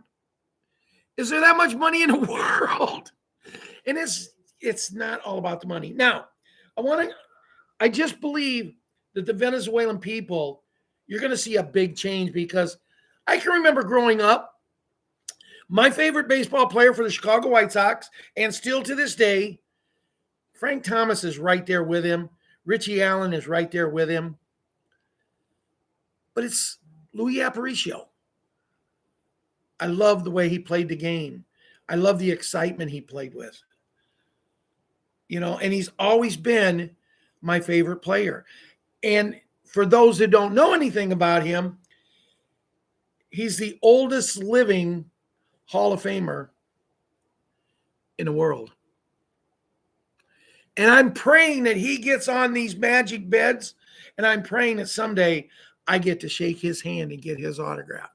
[SPEAKER 1] is there that much money in the world? And it's not all about the money. Now, I just believe that the Venezuelan people, you're going to see a big change, because I can remember growing up, my favorite baseball player for the Chicago White Sox, and still to this day, Frank Thomas is right there with him. Richie Allen is right there with him. But it's Louis Aparicio. I love the way he played the game. I love the excitement he played with. You know, and he's always been my favorite player. And for those that don't know anything about him, he's the oldest living Hall of Famer in the world. And I'm praying that he gets on these magic beds, and I'm praying that someday I get to shake his hand and get his autograph.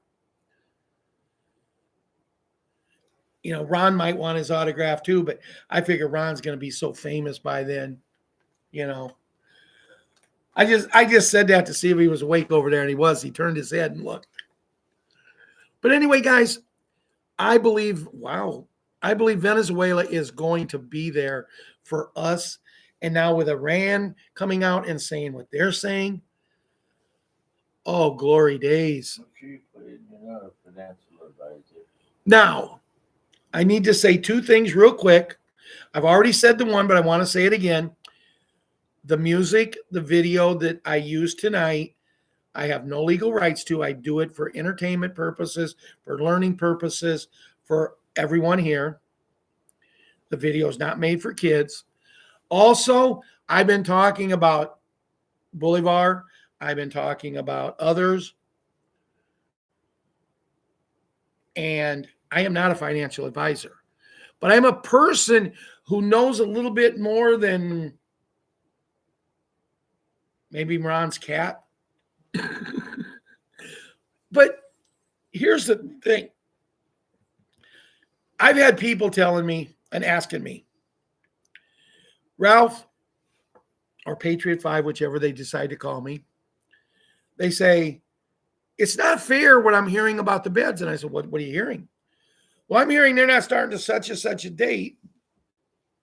[SPEAKER 1] You know, Ron might want his autograph too, but I figure Ron's going to be so famous by then, you know. I just said that to see if he was awake over there, and he was. He turned his head and looked. But anyway, guys, I believe Venezuela is going to be there for us. And now with Iran coming out and saying what they're saying, oh, glory days. Now, I need to say two things real quick. I've already said the one, but I want to say it again. The music, the video that I used tonight, I have no legal rights to. I do it for entertainment purposes, for learning purposes, for everyone here. The video is not made for kids. Also, I've been talking about Bolivar. I've been talking about others. And I am not a financial advisor, but I'm a person who knows a little bit more than maybe Ron's cat. But here's the thing. I've had people telling me and asking me, Ralph, or Patriot 5, whichever they decide to call me, they say, it's not fair what I'm hearing about the beds. And I said, what are you hearing? Well, I'm hearing they're not starting to such and such a date.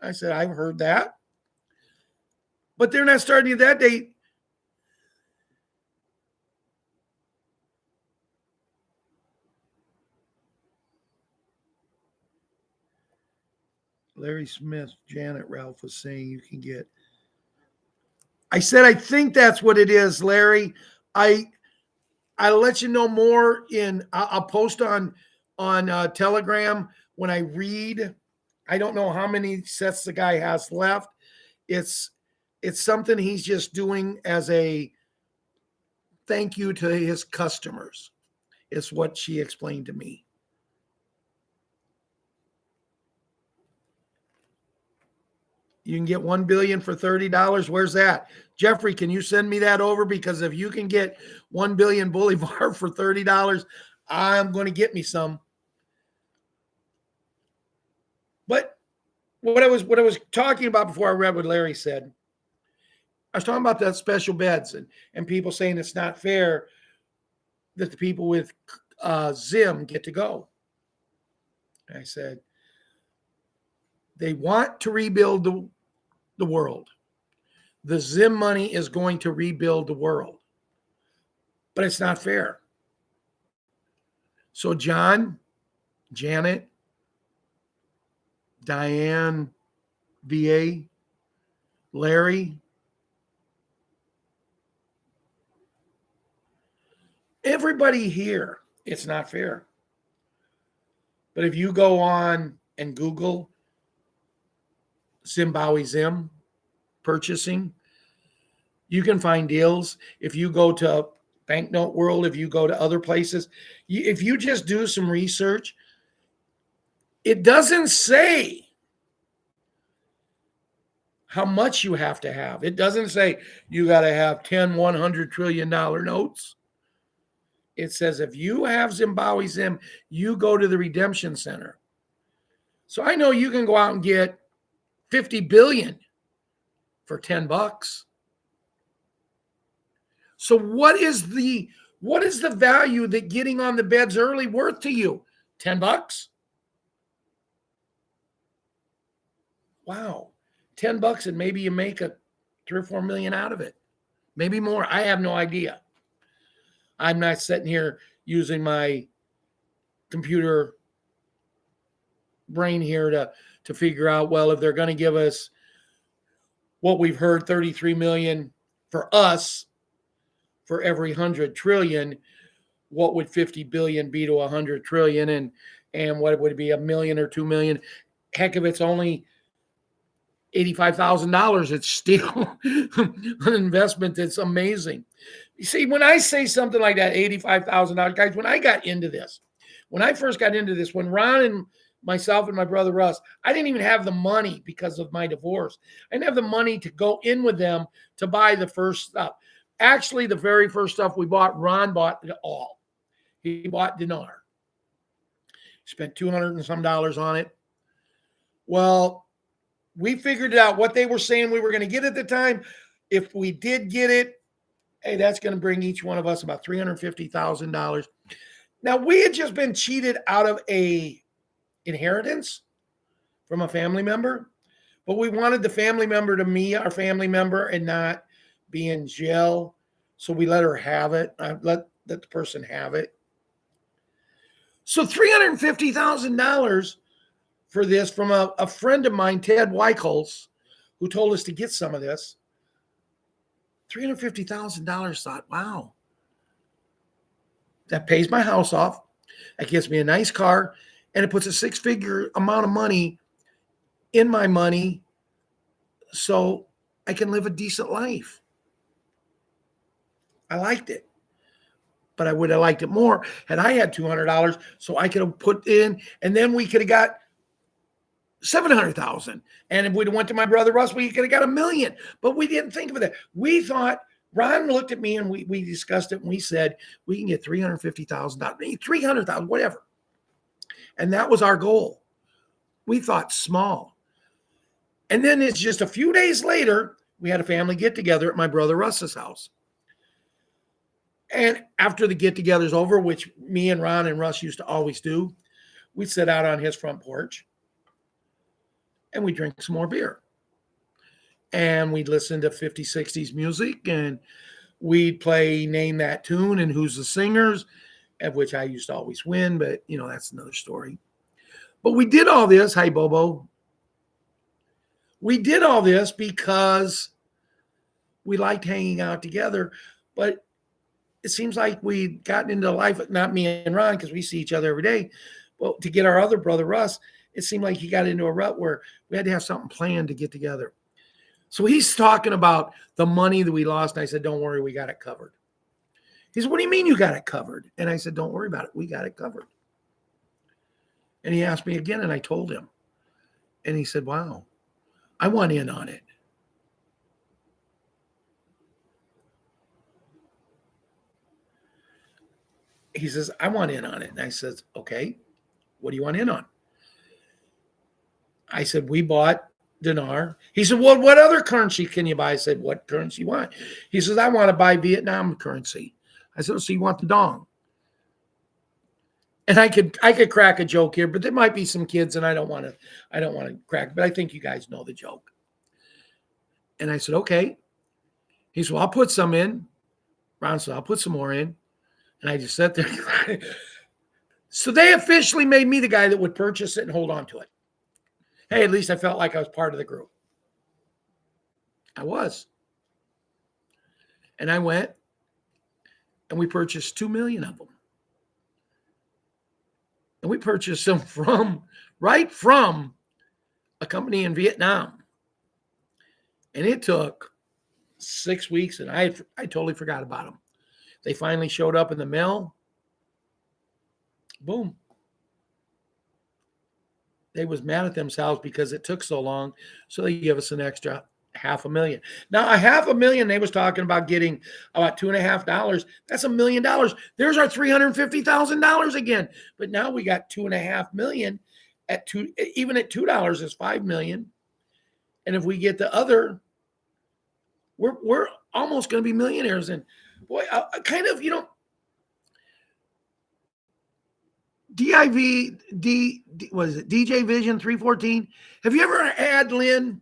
[SPEAKER 1] I said, I've heard that. But they're not starting at that date. Larry Smith, Janet Ralph was saying you can get. I said, I think that's what it is, Larry. I'll let you know more I'll post on Telegram when I read. I don't know how many sets the guy has left. It's something he's just doing as a thank you to his customers. It's what she explained to me. You can get $1 billion for $30. Where's that? Jeffrey, can you send me that over? Because if you can get 1 billion Bolivar for $30, I'm going to get me some. But what I was talking about before I read what Larry said, I was talking about the special beds and people saying it's not fair that the people with Zim get to go. And I said, they want to rebuild the world. The Zim money is going to rebuild the world. but it's not fair. So John, Janet, Diane, VA, Larry, everybody here, it's not fair. But if you go on and Google Zimbabwe Zim purchasing, you can find deals. If you go to Banknote World, if you go to other places, if you just do some research, it doesn't say how much you have to have. It doesn't say you got to have 10 $100 trillion notes. It says if you have Zimbabwe Zim, you go to the redemption center. So I know you can go out and get 50 billion for $10. So what is the value that getting on the beds early worth to you? $10? Wow. $10 and maybe you make a 3 or 4 million out of it. Maybe more. I have no idea. I'm not sitting here using my computer brain here to figure out, well, if they're going to give us what we've heard, 33 million for us for every 100 trillion, what would 50 billion be to 100 trillion? And what would it be, $1 million or 2 million? Heck, if it's only $85,000, it's still an investment that's amazing. You see, when I say something like that, $85,000, guys, when I got into this, when I first got into this, when Ron and myself and my brother Russ, I didn't even have the money because of my divorce. I didn't have the money to go in with them to buy the first stuff. Actually, the very first stuff we bought, Ron bought it all. He bought dinar. Spent $200 and some on it. Well, we figured out what they were saying we were going to get at the time. If we did get it, hey, that's going to bring each one of us about $350,000. Now, we had just been cheated out of a inheritance from a family member, but we wanted the family member to be our family member and not be in jail. So we let her have it. Let the person have it. So $350,000 for this from a friend of mine, Ted Weichholz, who told us to get some of this. $350,000. Thought, wow, that pays my house off. That gets me a nice car, and it puts a 6-figure amount of money in my money so I can live a decent life. I liked it, but I would have liked it more had I had $200 so I could have put in, and then we could have got $700,000. And if we'd have went to my brother Russ, we could have got $1 million. But we didn't think of that. We thought, Ron looked at me and we discussed it, and we said we can get $350,000, $300,000, whatever. And that was our goal. We thought small. And then it's just a few days later, we had a family get together at my brother Russ's house. And after the get together's over, which me and Ron and Russ used to always do, we'd sit out on his front porch and we'd drink some more beer. And we'd listen to 50s, 60s music, and we'd play Name That Tune and Who's the Singers, of which I used to always win, but, that's another story. But we did all this. Hi, Bobo. We did all this because we liked hanging out together, but it seems like we'd gotten into life, not me and Ron, because we see each other every day, but to get our other brother, Russ, it seemed like he got into a rut where we had to have something planned to get together. So he's talking about the money that we lost. And I said, don't worry, we got it covered. He said, what do you mean you got it covered? And I said, don't worry about it. We got it covered. And he asked me again, and I told him. And he said, wow, I want in on it. He says, I want in on it. And I said, okay, what do you want in on? I said, we bought dinar. He said, well, what other currency can you buy? I said, what currency you want? He says, I want to buy Vietnam currency. I said, so you want the dong? And I could crack a joke here, but there might be some kids, and I don't want to crack, but I think you guys know the joke. And I said, okay. He said, well, I'll put some in. Ron said, I'll put some more in. And I just sat there. So they officially made me the guy that would purchase it and hold on to it. Hey, at least I felt like I was part of the group. I was. And I went and we purchased 2 million of them. And we purchased them right from a company in Vietnam. And it took 6 weeks, and I totally forgot about them. They finally showed up in the mail. Boom. They was mad at themselves because it took so long, so they give us an extra $500,000. Now, $500,000, they was talking about getting about $2.50. That's $1 million. There's our $350,000 again. But now we got $2.5 million at two. Even at $2 is $5 million. And if we get the other, we're almost going to be millionaires. And boy, I kind of, what is it? DJ Vision 314. Have you ever had Lynn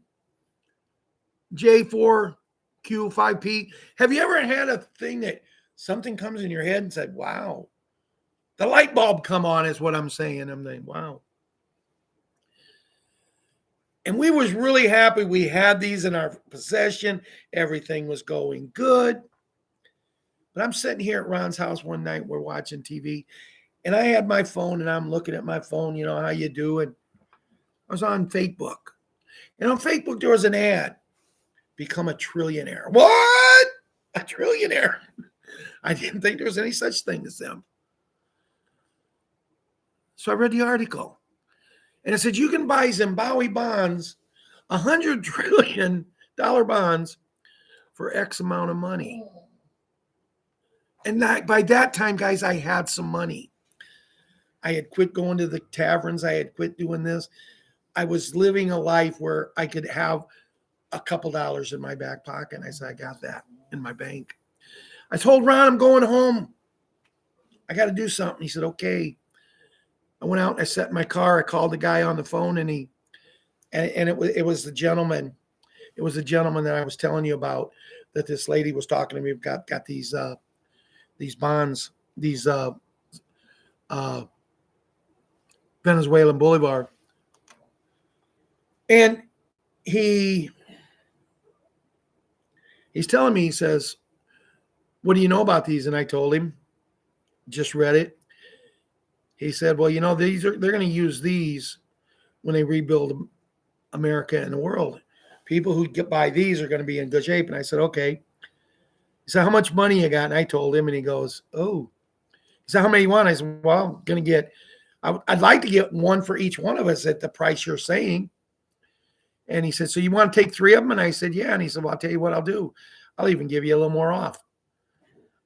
[SPEAKER 1] J4Q5P? Have you ever had a thing that something comes in your head and said, wow, the light bulb come on is what I'm saying. I'm saying, wow. And we was really happy we had these in our possession. Everything was going good. But I'm sitting here at Ron's house one night. We're watching TV. And I had my phone, and I'm looking at my phone, how you do. And I was on Facebook. And on Facebook, there was an ad. Become a trillionaire. What? A trillionaire? I didn't think there was any such thing as them. So I read the article. And it said, you can buy Zimbabwe bonds, $100 trillion bonds for X amount of money. And by that time, guys, I had some money. I had quit going to the taverns. I had quit doing this. I was living a life where I could have a couple dollars in my back pocket. And I said, I got that in my bank. I told Ron, I'm going home. I got to do something. He said, okay. I went out and I sat in my car. I called the guy on the phone, and it was the gentleman. It was the gentleman that I was telling you about, that this lady was talking to me. Got these bonds, these Venezuelan Bolivar. And he's telling me, he says, what do you know about these? And I told him, just read it. He said, well, they're going to use these when they rebuild America and the world. People who buy these are going to be in good shape. And I said, okay. He said, how much money you got? And I told him, and he goes, oh. He said, how many you want? I said, well, I'd like to get one for each one of us at the price you're saying. And he said, so you want to take 3 of them? And I said, yeah. And he said, well, I'll tell you what I'll do. I'll even give you a little more off.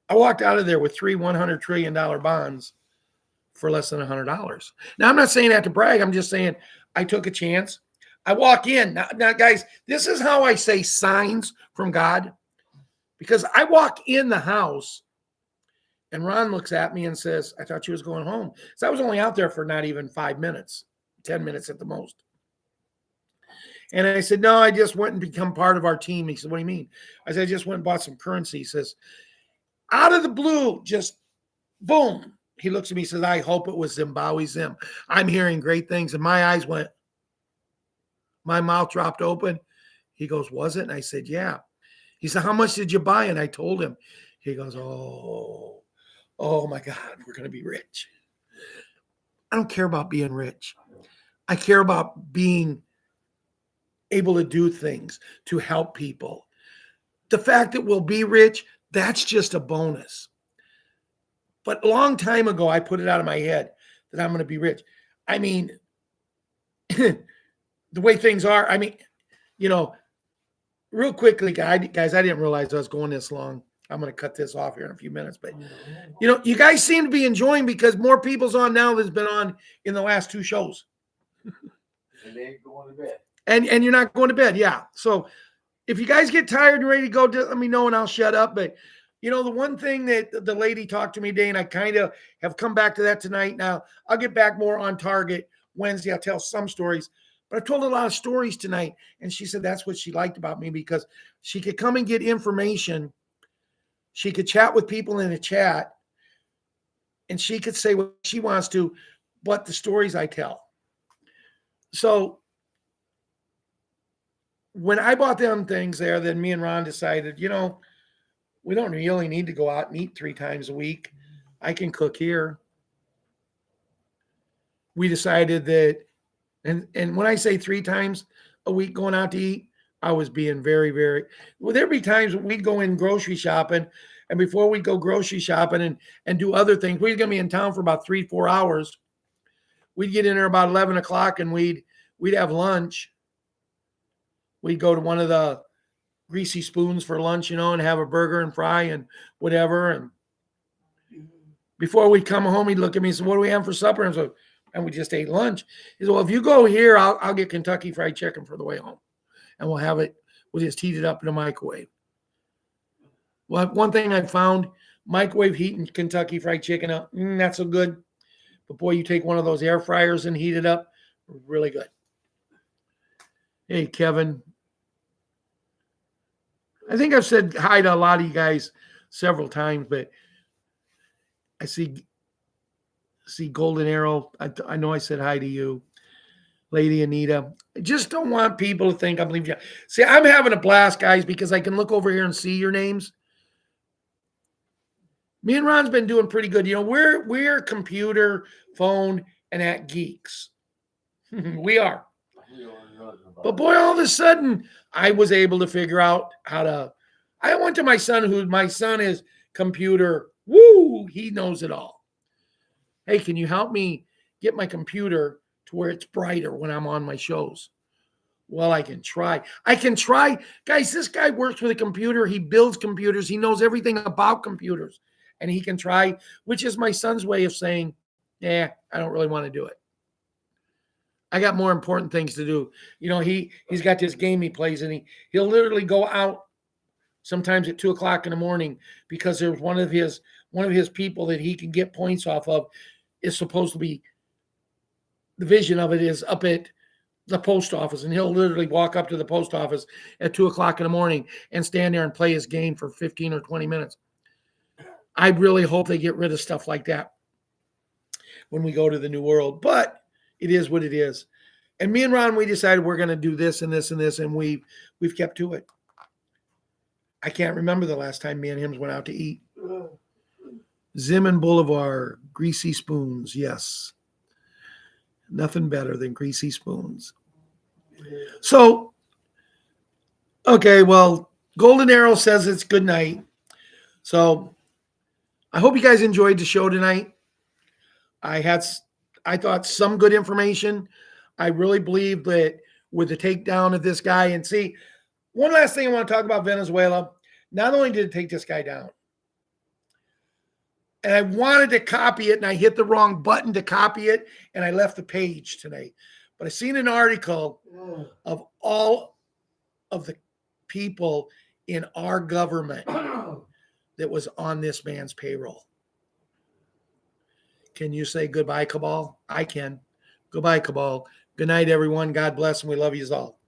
[SPEAKER 1] I walked out of there with 3 $100 trillion bonds for less than $100. Now, I'm not saying that to brag. I'm just saying I took a chance. I walk in. Now, guys, this is how I say signs from God. Because I walk in the house, and Ron looks at me and says, I thought you was going home. So I was only out there for not even 5 minutes, 10 minutes at the most. And I said, no, I just went and become part of our team. He said, what do you mean? I said, I just went and bought some currency. He says, out of the blue, just boom. He looks at me and says, I hope it was Zimbabwe Zim. I'm hearing great things. And my eyes went, my mouth dropped open. He goes, was it? And I said, yeah. He said, how much did you buy? And I told him. He goes, oh my God, we're going to be rich. I don't care about being rich. I care about being able to do things to help people. The fact that we'll be rich, that's just a bonus. But a long time ago, I put it out of my head that I'm going to be rich. I mean, the way things are, real quickly, guys, I didn't realize I was going this long. I'm going to cut this off here in a few minutes. But, you guys seem to be enjoying because more people's on now than's been on in the last 2 shows.
[SPEAKER 3] And they ain't going to bed.
[SPEAKER 1] And you're not going to bed. Yeah. So if you guys get tired and ready to go, let me know and I'll shut up. But, the one thing that the lady talked to me today, and I kind of have come back to that tonight. Now, I'll get back more on target Wednesday. I'll tell some stories. But I've told a lot of stories tonight. And she said that's what she liked about me, because she could come and get information. She could chat with people in a chat. and she could say what she wants to, but the stories I tell. So when I bought them things there, then me and Ron decided, we don't really need to go out and eat 3 times a week. I can cook here. We decided that, and when I say 3 times a week going out to eat, I was being very, very, well, there'd be times we'd go in grocery shopping, and before we'd go grocery shopping and do other things, we're going to be in town for about 3-4 hours. We'd get in there about 11 o'clock and we'd have lunch. We'd go to one of the Greasy Spoons for lunch, and have a burger and fry and whatever. And before we'd come home, he'd look at me and say, "What do we have for supper?" And we just ate lunch. He said, "Well, if you go here, I'll get Kentucky Fried Chicken for the way home. And we'll have it, we'll just heat it up in a microwave." Well, one thing I found, microwave heating Kentucky Fried Chicken up, not so good. But boy, you take one of those air fryers and heat it up, really good. Hey, Kevin. I think I've said hi to a lot of you guys several times, but I see Golden Arrow. I know I said hi to you. Lady Anita. I just don't want people to think I'm leaving you. See, I'm having a blast, guys, because I can look over here and see your names. Me and Ron's been doing pretty good. We're computer, phone, and at geeks. We are. But boy, all of a sudden, I was able to figure out how to. I went to my son is computer. Woo! He knows it all. Hey, can you help me get my computer to where it's brighter when I'm on my shows? Well, I can try. Guys, this guy works with a computer. He builds computers. He knows everything about computers. And he can try, which is my son's way of saying, I don't really want to do it. I got more important things to do. He's got this game he plays, and he'll literally go out sometimes at 2:00 in the morning because there's one of his people that he can get points off of is supposed to be, the vision of it is up at the post office, and he'll literally walk up to the post office at 2:00 in the morning and stand there and play his game for 15 or 20 minutes. I really hope they get rid of stuff like that when we go to the new world, but it is what it is. And me and Ron, we decided we're going to do this and this and this, and we've kept to it. I can't remember the last time me and him went out to eat. Zimmern Boulevard, Greasy Spoons, yes. Nothing better than Greasy Spoons. So, okay, well, Golden Arrow says it's good night. So, I hope you guys enjoyed the show tonight. I thought some good information. I really believe that with the takedown of this guy, and see, one last thing I want to talk about Venezuela. Not only did it take this guy down, and I wanted to copy it, and I hit the wrong button to copy it, and I left the page today. But I seen an article of all of the people in our government that was on this man's payroll. Can you say goodbye, Cabal? I can. Goodbye, Cabal. Good night, everyone. God bless, and we love you all.